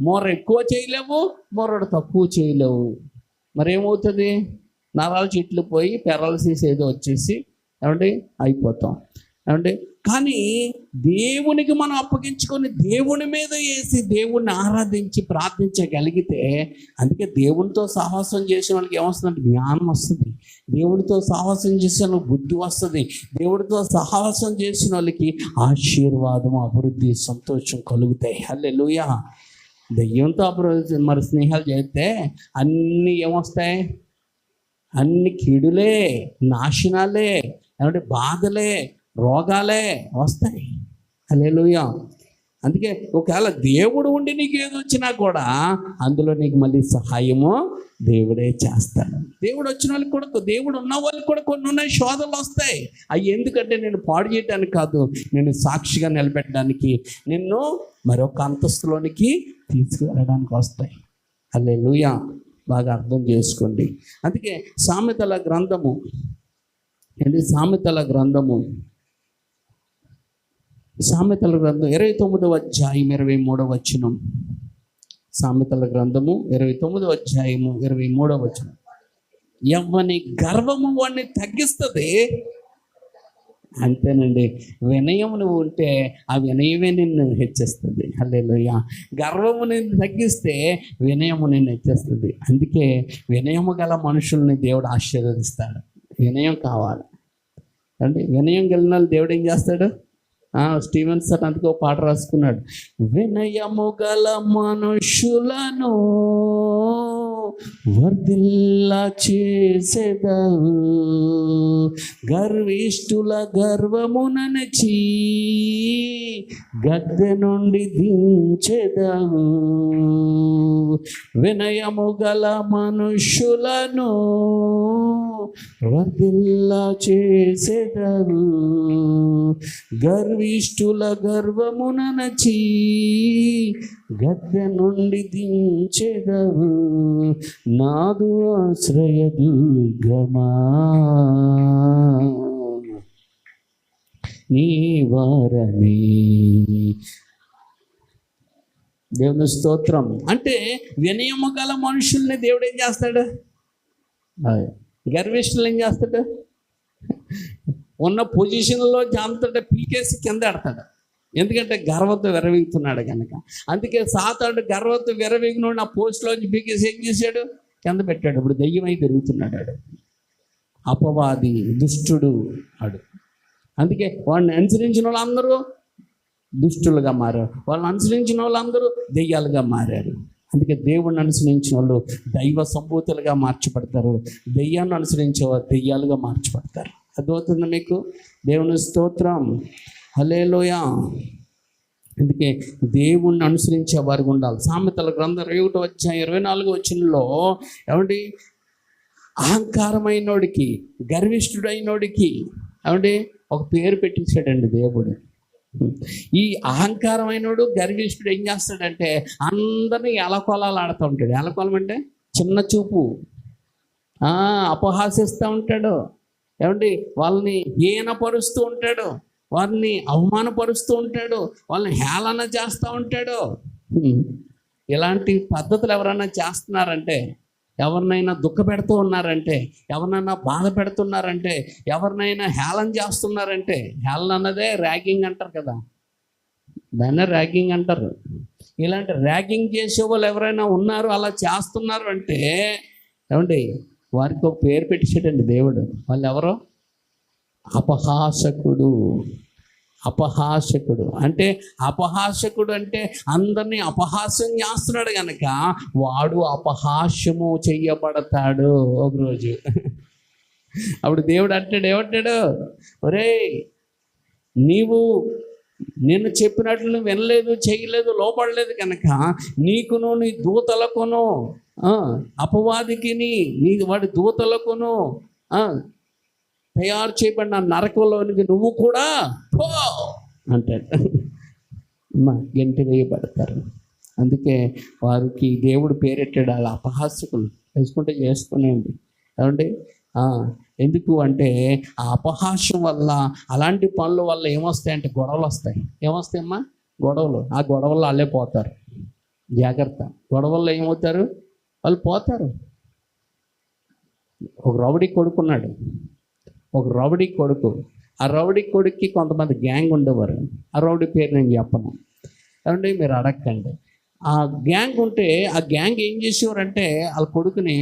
మోర ఎక్కువ చేయలేవు, మోరడు తక్కువ చేయలేవు. మరేమవుతుంది? నరాలు చెట్లు పోయి పెరాలసిస్ ఏదో వచ్చేసి ఏమండి అయిపోతాం. ఏమండి కానీ దేవునికి మనం అప్పగించుకొని దేవుని మీద వేసి దేవుణ్ణి ఆరాధించి ప్రార్థించగలిగితే, అందుకే దేవునితో సహవాసం చేసే వాళ్ళకి ఏమొస్తుందంటే జ్ఞానం వస్తుంది. దేవుడితో సహవాసం చేసే వాళ్ళకి బుద్ధి వస్తుంది. దేవుడితో సహవాసం చేసిన వాళ్ళకి ఆశీర్వాదం, అభివృద్ధి, సంతోషం కలుగుతాయి. హల్లెలూయా. దెయ్యంతో మరి స్నేహాలు చేస్తే అన్నీ ఏమొస్తాయి? అన్ని కీడులే, నాశనాలే, ఏమంటే బాధలే, రోగాలే వస్తాయి. హల్లెలూయా. అందుకే ఒకవేళ దేవుడు ఉండి నీకు ఏది వచ్చినా కూడా అందులో నీకు మళ్ళీ సహాయము దేవుడే చేస్తాడు. దేవుడు వచ్చిన వాళ్ళకి కూడా, దేవుడు ఉన్న వాళ్ళకి కూడా కొన్ని ఉన్నాయి శోధనలు వస్తాయి. అవి ఎందుకంటే నేను పాడు చేయడానికి కాదు, నేను సాక్షిగా నిలబెట్టడానికి, నిన్ను మరొక అంతస్తులోనికి తీసుకువెళ్ళడానికి వస్తాయి. హల్లెలూయా. బాగా అర్థం చేసుకోండి. అందుకే సామెతల గ్రంథము సామెతల గ్రంథం 29వ అధ్యాయం 23వ వచనం. సామెతల గ్రంథము 29వ అధ్యాయము 23వ వచనం. యవ్వని గర్వము వాడిని తగ్గిస్తుంది. అంతేనండి. వినయం నువ్వు ఉంటే ఆ వినయమే నిన్ను హెచ్చిస్తుంది. హల్లెలూయా. గర్వము నిన్ను తగ్గిస్తే వినయము నిన్ను హెచ్చిస్తుంది. అందుకే వినయము గల మనుషుల్ని దేవుడు ఆశీర్వదిస్తాడు. వినయం కావాలి అంటే వినయం కలిగిన వాళ్ళు దేవుడు ఏం చేస్తాడు? స్టీవెన్సన్ అందుకో పాట రాసుకున్నాడు. వినయము గల మనుషులను వర్ధిల్లా చేసేదవు, గర్విష్ఠుల గర్వమునచి గద్దె నుండి దించెదవు. వినయము గల మనుషులను వర్ధిల్లా చేసేదవు, గర్విష్ఠుల గర్వమునచి గద్దె నుండి దించెదవు. నాదు ఆశ్రయ దుర్గమా నీ వారని. దేవుని స్తోత్రం. అంటే వినయము గల మనుషుల్ని దేవుడు ఏం చేస్తాడు? గర్విష్ఠులు ఏం చేస్తాడు? ఉన్న పొజిషన్లో జాంతట పీకేసి కింద ఎడతాడు. ఎందుకంటే గర్వంతో విరవీగుతున్నాడు కనుక. అందుకే సాతానుడు గర్వంతో విరవీగినోడు ఆ పోస్టులోంచి పీకేసి ఏం చేశాడు? కింద పెట్టాడు. ఇప్పుడు దెయ్యమై తిరుగుతున్నాడు ఆడు. అపవాది, దుష్టుడు ఆడు. అందుకే వాడిని అనుసరించిన వాళ్ళందరూ దుష్టులుగా మారారు, వాళ్ళని అనుసరించిన వాళ్ళందరూ దెయ్యాలుగా మారారు. అందుకే దేవుణ్ణి అనుసరించిన వాళ్ళు దైవ సంభూతులుగా మార్చబడతారు, దెయ్యాన్ని అనుసరించే వారు దెయ్యాలుగా మార్చబడతారు. అర్థమవుతుంది మీకు? దేవుని స్తోత్రం. హల్లెలూయా. అందుకే దేవుణ్ణి అనుసరించే వారికి ఉండాలి. సామెతల గ్రంథం 21వ అధ్యాయం 24వ వచనంలో ఏమండి అహంకారమైనోడికి, గర్విష్ఠుడైనోడికి ఏమండి ఒక పేరు పెట్టించాడండి దేవుడు. ఈ అహంకారమైనోడు, గర్విష్ఠుడు ఏం చేస్తాడంటే అందరినీ ఎలకొలాలు ఆడుతూ ఉంటాడు. ఎలకొలం అంటే చిన్న చూపు, అపహాసిస్తూ ఉంటాడు. ఏమండి వాళ్ళని హీనపరుస్తూ ఉంటాడు, వారిని అవమానపరుస్తూ ఉంటాడు, వాళ్ళని హేళన చేస్తూ ఉంటాడు. ఇలాంటి పద్ధతులు ఎవరైనా చేస్తున్నారంటే, ఎవరినైనా దుఃఖ పెడుతూ ఉన్నారంటే, ఎవరినైనా బాధ పెడుతున్నారంటే, ఎవరినైనా హేళన చేస్తున్నారంటే, హేళన అన్నదే ర్యాగింగ్ అంటారు కదా, దాన్నే ర్యాగింగ్ అంటారు. ఇలాంటి ర్యాగింగ్ చేసే వాళ్ళు ఎవరైనా ఉన్నారు, అలా చేస్తున్నారు అంటే ఏమండి వారికి ఒక పేరు పెట్టేసాడండి దేవుడు. వాళ్ళు ఎవరో? అపహాసకుడు. అపహాసకుడు అంటే అపహాసకుడు అంటే అందరినీ అపహాస్యం చేస్తున్నాడు కనుక వాడు అపహాస్యము చెయ్యబడతాడు ఒకరోజు. అప్పుడు దేవుడు అంటాడు, ఏమంటాడు, ఒరేయ్ నీవు నేను చెప్పినట్లు నువ్వు వినలేదు, చేయలేదు, లోపడలేదు కనుక నీకును నీ దూతలకును అపవాదికి నీ వాడి దూతలకును తయారు చేయబడిన నరకంలోనికి నువ్వు కూడా పో అంటాడు. గెంటి వేయబడతారు. అందుకే వారికి దేవుడు పేరెట్టాడు అలా అపహాస్యకులు. వేసుకుంటే చేసుకునేయండి ఏమండి. ఎందుకు అంటే ఆ అపహాస్యం వల్ల, అలాంటి పనుల వల్ల ఏమొస్తాయంటే గొడవలు వస్తాయి. ఏమొస్తాయమ్మా? గొడవలు. ఆ గొడవల్లో వాళ్ళే పోతారు. జాగ్రత్త. గొడవల్లో ఏమవుతారు? వాళ్ళు పోతారు. ఒక రౌడీ కొడుకున్నాడు, ఒక రౌడీ కొడుకు. ఆ రౌడీ కొడుక్కి కొంతమంది గ్యాంగ్ ఉండేవారు. ఆ రౌడీ పేరు నేను చెప్పను ఏమండి, మీరు అడగండి. ఆ గ్యాంగ్ ఉంటే ఆ గ్యాంగ్ ఏం చేసేవారంటే వాళ్ళ కొడుకుని,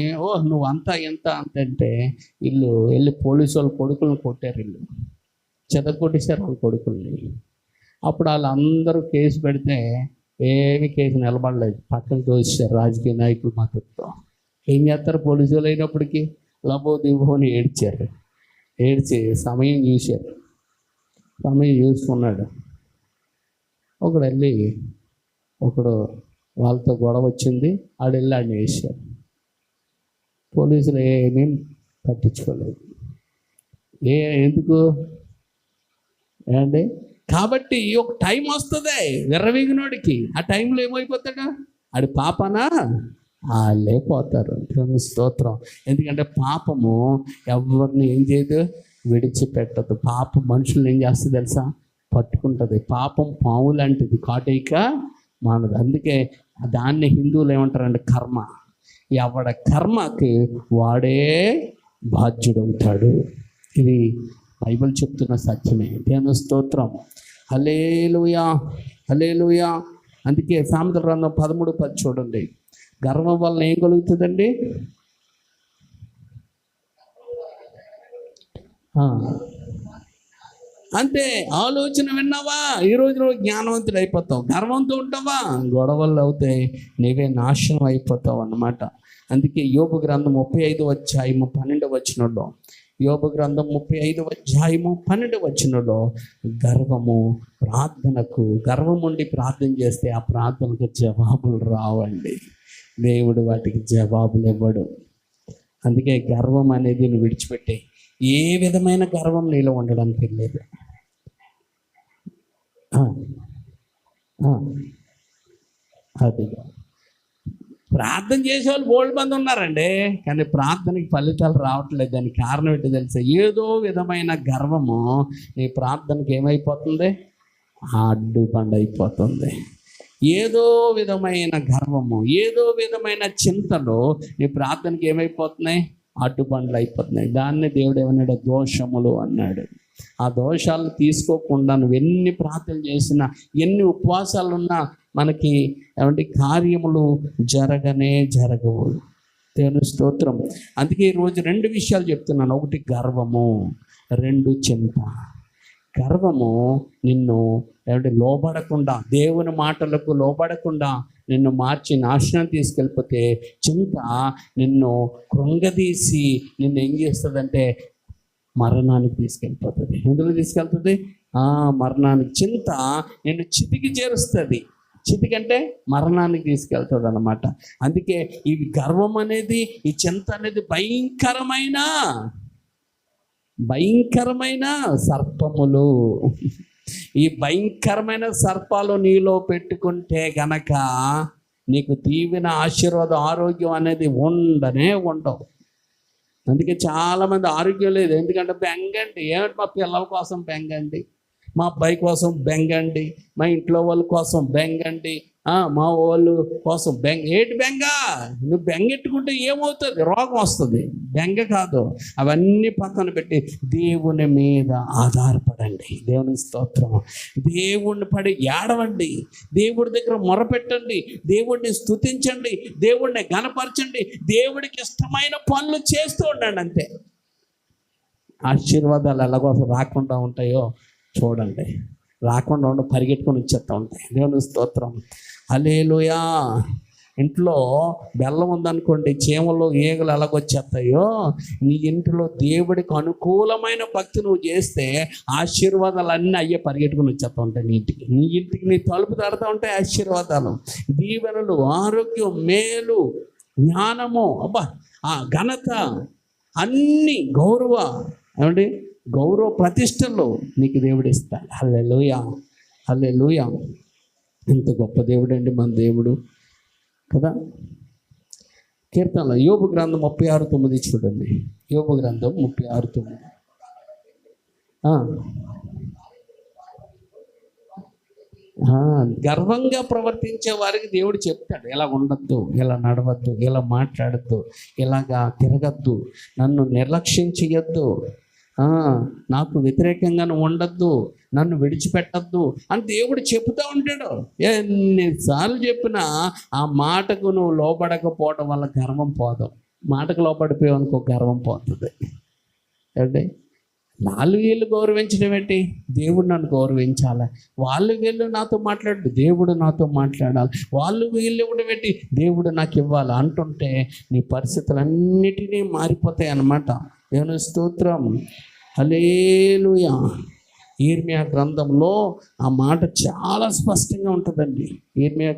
నువ్వు అంతా ఎంత అంత అంటే వీళ్ళు వెళ్ళి పోలీసు వాళ్ళ కొడుకులను కొట్టారు. వీళ్ళు చెదగొట్టేశారు వాళ్ళ కొడుకుల్ని. అప్పుడు వాళ్ళందరూ కేసు పెడితే ఏమి కేసు నిలబడలేదు, పక్కన తోసేశారు రాజకీయ నాయకులు మద్దతుతో. ఏం చేస్తారు పోలీసు వాళ్ళు అయినప్పటికీ? లబో దిబోని ఏడ్చారు. ఏడ్చి సమయం చూశారు. సమయం చూసుకున్నాడు. ఒకడు వాళ్ళతో గొడవ వచ్చింది, ఆడు వెళ్ళి ఆడిని వేసాడు. పోలీసులు ఏమేం పట్టించుకోలేదు. ఎందుకు ఏమండి? కాబట్టి ఒక టైం వస్తుంది విర్రవీగినోడికి. ఆ టైంలో ఏమైపోతాడు? ఆడి పాపనా లేకపోతారు. స్తోత్రం. ఎందుకంటే పాపము ఎవరిని ఏం చేయదు, విడిచిపెట్టదు. పాపం మనుషుల్ని ఏం చేస్తుంది తెలుసా? పట్టుకుంటుంది. పాపం పాము లాంటిది, కాటేయక మానదు. అందుకే దాన్ని హిందువులు ఏమంటారంటే కర్మ. ఎవడ కర్మకి వాడే బాధ్యుడవుతాడు. ఇది బైబిల్ చెప్తున్న సత్యమే. దేవుని స్తోత్రం. హల్లెలూయా, హల్లెలూయా. అందుకే సామెతల గ్రంథం 13:10 చూడండి. గర్వం వల్ల ఏం కలుగుతుందండి? అంతే. ఆలోచన విన్నావా, ఈరోజు నువ్వు జ్ఞానవంతుడు అయిపోతావు. గర్వంతో ఉంటావా, గొడవలు అవుతాయి, నీవే నాశనం అయిపోతావు అన్నమాట. అందుకే యోబు గ్రంథం 35:12 యోబు గ్రంథం 35:12 గర్వము ప్రార్థనకు, గర్వం ఉండి ప్రార్థన చేస్తే ఆ ప్రార్థనకు జవాబులు రావండి. దేవుడు వాటికి జవాబులు ఇవ్వడు. అందుకే గర్వం అనేది నువ్వు విడిచిపెట్టే. ఏ విధమైన గర్వం నీలో ఉండడానికి లేదు. అది ప్రార్థన చేసేవాళ్ళు బోల్డ్ మంది ఉన్నారండి, కానీ ప్రార్థనకి ఫలితాలు రావట్లేదు. దానికి కారణం ఏంటో తెలుసా? ఏదో విధమైన గర్వము నీ ప్రార్థనకి ఏమైపోతుంది? అడ్డుబండ అయిపోతుంది. ఏదో విధమైన గర్వము, ఏదో విధమైన చింతలు నీ ప్రార్థనకి ఏమైపోతున్నాయి? అడ్డుబండ్లు అయిపోతున్నాయి. దాన్ని దేవుడు ఏమన్నాడు? దోషములు అన్నాడు. ఆ దోషాలను తీసుకోకుండా నువ్వు ఎన్ని ప్రార్థనలు చేసినా, ఎన్ని ఉపవాసాలు ఉన్నా మనకి ఏమంటే కార్యములు జరగవు. దేవుని స్తోత్రం. అందుకే ఈరోజు 2 విషయాలు చెప్తున్నాను. ఒకటి గర్వము, 2 చింత. గర్వము నిన్ను ఏమంటే లోబడకుండా, దేవుని మాటలకు లోబడకుండా నిన్ను మార్చి నాశనం తీసుకెళ్ళిపోతే, చింత నిన్ను కృంగదీసి నిన్ను ఏం చేస్తుందంటే మరణానికి తీసుకెళ్ళిపోతుంది. ఎందులో తీసుకెళ్తుంది? మరణానికి. చింత నిన్ను చితికి చేరుస్తుంది. చితికంటే మరణానికి తీసుకెళ్తుంది అన్నమాట. అందుకే ఈ గర్వం అనేది, ఈ చింత అనేది భయంకరమైన సర్పములు. ఈ భయంకరమైన సర్పాలు నీలో పెట్టుకుంటే గనక నీకు దీవెన, ఆశీర్వాదం, ఆరోగ్యం అనేది ఉండవు. అందుకే చాలామంది ఆరోగ్యం లేదు. ఎందుకంటే బెంగండి. ఏమిటి? మా పిల్లల కోసం బెంగండి, మా అబ్బాయి కోసం బెంగండి, మా ఇంట్లో వాళ్ళ కోసం బెంగండి, మా వాళ్ళు కోసం ఏంటి బెంగ? నువ్వు బెంగెట్టుకుంటే ఏమవుతుంది? రోగం వస్తుంది. బెంగ కాదు. అవన్నీ పక్కన పెట్టి దేవుని మీద ఆధారపడండి. దేవుని స్తోత్రం. దేవుణ్ణి పడి ఏడవండి, దేవుడి దగ్గర మొరపెట్టండి, దేవుడిని స్తుతించండి, దేవుడిని ఘనపరచండి, దేవుడికి ఇష్టమైన పనులు చేస్తూ ఉండండి. అంతే. ఆశీర్వాదాలు ఎలాగో రాకుండా ఉంటాయో చూడండి. రాకుండా ఉండి పరిగెట్టుకొని వచ్చేస్తూ ఉంటాయి. దేవుని స్తోత్రం. హల్లెలూయా. ఇంట్లో బెల్లం ఉందనుకోండి, చీమలు ఈగలు ఎలాగొచ్చేస్తాయో, నీ ఇంట్లో దేవుడికి అనుకూలమైన భక్తి నువ్వు చేస్తే ఆశీర్వాదాలన్నీ అయ్యే పరిగెట్టుకుని వచ్చేస్తూ ఉంటాయి. నీ ఇంటికి నీ తలుపు తడుతూ ఉంటాయి ఆశీర్వాదాలు, దీవెనలు, ఆరోగ్యం, మేలు, జ్ఞానము, అబ్బా ఆ ఘనత, అన్నీ గౌరవ ప్రతిష్టలు నీకు దేవుడు ఇస్తాడు. హల్లెలూయా, హల్లెలూయా. ఎంత గొప్ప దేవుడు అండి మన దేవుడు కదా. కీర్తనలు యోబు గ్రంథం 36:9 చూడండి. యోబు గ్రంథం 36:9. గర్వంగా ప్రవర్తించే వారికి దేవుడు చెప్తాడు, ఎలా ఉండద్దు, ఎలా నడవద్దు, ఎలా మాట్లాడద్దు, ఇలాగా తిరగద్దు, నన్ను నిర్లక్ష్యం చెయ్యొద్దు, నాకు వ్యతిరేకంగా నువ్వు ఉండద్దు, నన్ను విడిచిపెట్టద్దు అని దేవుడు చెప్తూ ఉంటాడు. ఎన్నిసార్లు చెప్పినా ఆ మాటకు నువ్వు లోపడకపోవడం వల్ల గర్వం పోదాం. మాటకు లోపడిపోయావు అనుకో, గర్వం పోతుంది. అంటే వీళ్ళు గౌరవించడం ఏంటి? దేవుడు నన్ను గౌరవించాలి. వీళ్ళు నాతో మాట్లాడు, దేవుడు నాతో మాట్లాడాలి. వీళ్ళు ఇవ్వడం ఏంటి? దేవుడు నాకు ఇవ్వాలి అంటుంటే నీ పరిస్థితులన్నిటినీ మారిపోతాయి అన్నమాట. దేవుని స్తోత్రం. హల్లెలూయా. ఇర్మియా గ్రంథంలో ఆ మాట చాలా స్పష్టంగా ఉంటుందండి. ఇర్మియా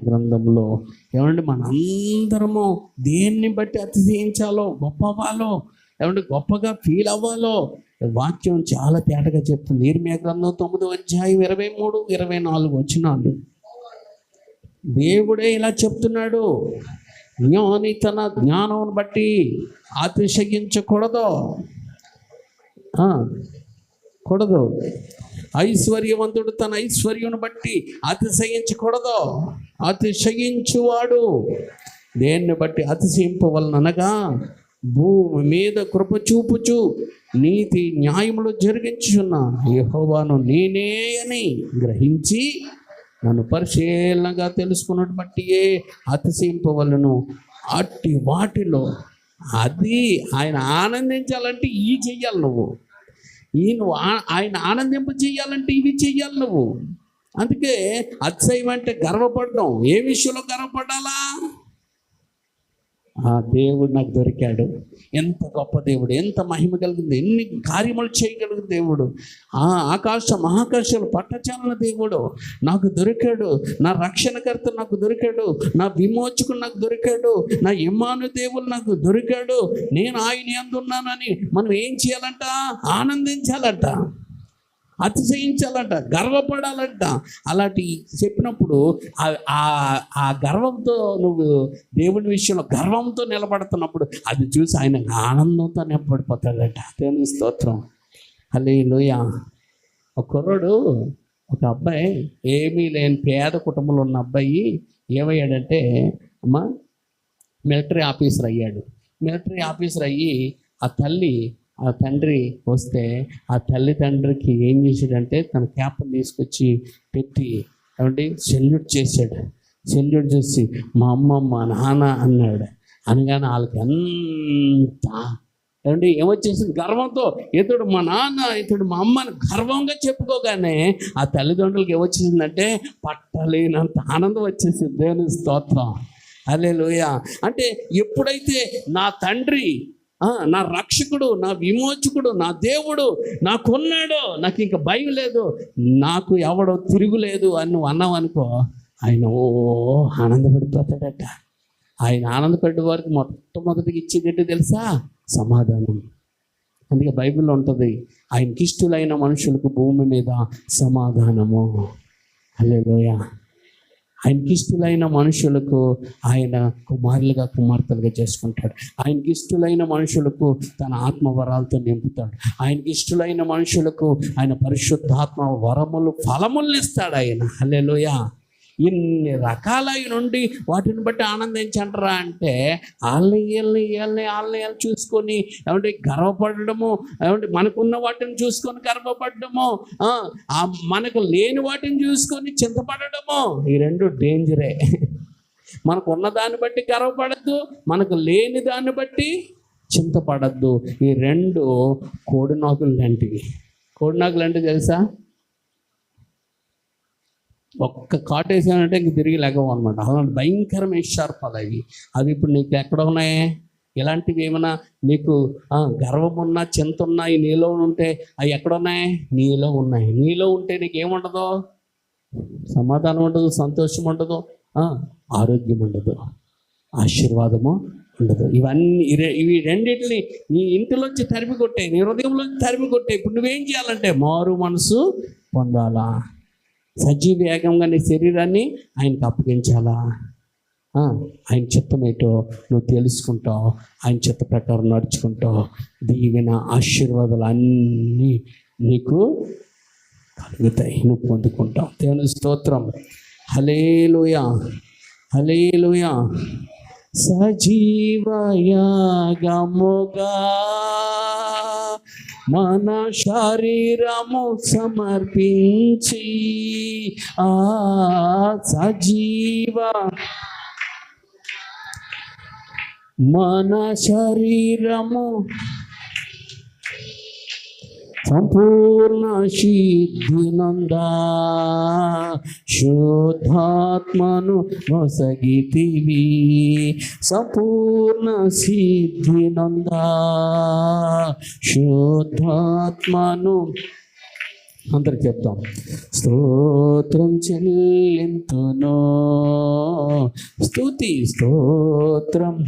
గ్రంథంలో ఏమంటే మనందరము దేన్ని బట్టి అతిశయించాలో, గొప్పవాలో, ఏమంటే గొప్పగా ఫీల్ అవ్వాలో వాక్యం చాలా తేటగా చెప్తుంది. ఇర్మియా గ్రంథం 9వ అధ్యాయం 23, 24 వచనాలు దేవుడే ఇలా చెప్తున్నాడు. జ్ఞాని తన జ్ఞానం బట్టి అతిశయించకూడదు. ఐశ్వర్యవంతుడు తన ఐశ్వర్యం బట్టి అతిశయించకూడదు. అతిశయించువాడు దేన్ని బట్టి అతిశయింపవలనగా భూమి మీద కృప చూపుచు నీతి న్యాయములు జరిగించున్న యెహోవాను నేనే అని గ్రహించి నన్ను పరిశీలనగా తెలుసుకున్నట్టు బట్టియే అతిశయింపవలను. అట్టి వాటిలో అది ఆయన ఆనందించాలంటే ఈ చెయ్యాలి నువ్వు. నువ్వు ఆయన ఆనందింప చెయ్యాలంటే ఇవి చెయ్యాలి నువ్వు. అందుకే అతిశయం అంటే గర్వపడడం. ఏ విషయంలో గర్వపడాలా? ఆ దేవుడు నాకు దొరికాడు, ఎంత గొప్ప దేవుడు, ఎంత మహిమ కలిగింది, ఎన్ని కార్యములు చేయగలిగిన దేవుడు, మహాకాశాలు పట్టచాలన దేవుడు నాకు దొరికాడు, నా రక్షణకర్త నాకు దొరికాడు, నా విమోచకుడు నాకు దొరికాడు, నా ఇమ్మాను దేవుడు నాకు దొరికాడు, నేను ఆయన యందు ఉన్నానని మనం ఏం చేయాలంట? ఆనందించాలంట, అతిశయించాలంట, గర్వపడాలంట. అలాంటి చెప్పినప్పుడు ఆ గర్వంతో నువ్వు దేవుని విషయంలో గర్వంతో నిలబడుతున్నప్పుడు అది చూసి ఆయన ఆనందంతో నిలబడిపోతాడట. దేవుని స్తోత్రం. హల్లెలూయా. ఒక కుర్రోడు, ఒక అబ్బాయి, ఏమీ లేని పేద కుటుంబంలో ఉన్న అబ్బాయి ఏమయ్యాడంటే మిలిటరీ ఆఫీసర్ అయ్యాడు. మిలిటరీ ఆఫీసర్ అయ్యి ఆ తండ్రి వస్తే ఆ తండ్రికి ఏం చేశాడంటే తన క్యాప్ని తీసుకొచ్చి పెట్టి ఏమంటే సెల్యూట్ చేశాడు. సెల్యూట్ చేసి మా అమ్మ మా నాన్న అన్నాడు. అనగానే వాళ్ళకి ఎంత ఏమంటే ఏమొచ్చేసింది? గర్వంతో ఇతడు మా నాన్న, ఇతడు మా అమ్మ అని గర్వంగా చెప్పుకోగానే ఆ తల్లిదండ్రులకి ఏమొచ్చేసిందంటే పట్టలేనంత ఆనందం వచ్చేసింది. దేవుని స్తోత్రం. హల్లెలూయా. అంటే ఎప్పుడైతే నా తండ్రి, నా రక్షకుడు, నా విమోచకుడు, నా దేవుడు నాకున్నాడు, నాకు ఇంకా భయం లేదు, నాకు ఎవడో తిరుగులేదు అని నువ్వు అన్నావు అనుకో, ఆయన ఆనందపడిపోతాడట. ఆయన ఆనందపడే వారికి మొట్టమొదటిగా ఇచ్చేది ఏంటో తెలుసా? సమాధానం. అందుకే బైబిల్లో ఉంటుంది, ఆయనకి ఇష్టలైన మనుషులకు భూమి మీద సమాధానము. హల్లెలూయా. ఆయనకి ఇష్టలైన మనుషులకు ఆయన కుమారులుగా కుమార్తెలుగా చేసుకుంటాడు. ఆయనకి ఇష్టలైన మనుషులకు తన ఆత్మవరాలతో నింపుతాడు. ఆయనకి ఇష్టలైన మనుషులకు ఆయన పరిశుద్ధాత్మ వరములు, ఫలములు ఇస్తాడు ఆయన. హల్లెలూయా. ఇన్ని రకాలైన నుండి వాటిని బట్టి ఆనందించంటారా అంటే వాళ్ళని చూసుకొని ఏమంటే గర్వపడము, ఏమంటే మనకున్న వాటిని చూసుకొని గర్వపడము, మనకు లేని వాటిని చూసుకొని చింతపడము. ఈ రెండు డేంజరే. మనకు ఉన్న దాన్ని బట్టి గర్వపడద్దు, మనకు లేని దాన్ని బట్టి చింతపడద్దు. ఈ రెండు కోడినాకులు లాంటివి. కోడినాకులు అంటే తెలుసా? ఒక్క కాటేసానంటే ఇంక తిరిగి లేకవు అనమాట. అలాంటి భయంకరమైన షార్పాలు అవి. అవి ఇప్పుడు నీకు ఎక్కడ ఉన్నాయి? ఇలాంటివి ఏమైనా నీకు గర్వం ఉన్నా, చింత ఉన్నా ఈ నీలో ఉంటే అవి ఎక్కడున్నాయి? నీలో ఉన్నాయి. నీలో ఉంటే నీకు ఏముండదు? సమాధానం ఉండదు, సంతోషం ఉండదు, ఆరోగ్యం ఉండదు, ఆశీర్వాదము ఉండదు. ఇవి రెండింటిని నీ ఇంటిలోంచి తరిమి కొట్టాయి, నీ హృదయంలోంచి తరిమి కొట్టాయి. ఇప్పుడు నువ్వేం చేయాలంటే మారు మనసు పొందాలా, సజీవేగంగా నీ శరీరాన్ని ఆయనకు అప్పగించాలా. ఆయన చిత్తం ఏంటో నువ్వు తెలుసుకుంటావు, ఆయన చిత్త ప్రకారం నడుచుకుంటావు. దీవెన ఆశీర్వాదాలు అన్నీ నీకు కలుగుతాయి, నువ్వు పొందుకుంటావు. దేవుని స్తోత్రం. హల్లెలూయా, హల్లెలూయా. సజీవయాగముగా మన శరీరము సమర్పించి సజీవ మన శరీరము సంపూర్ణ సిద్ధినందా శుద్ధాత్మను మొసగితివి. సంపూర్ణ సిద్ధినందా శుద్ధాత్మను. అందరికి చెప్తాం. స్తోత్రం చెల్లింతును, స్తుతి స్తోత్రం.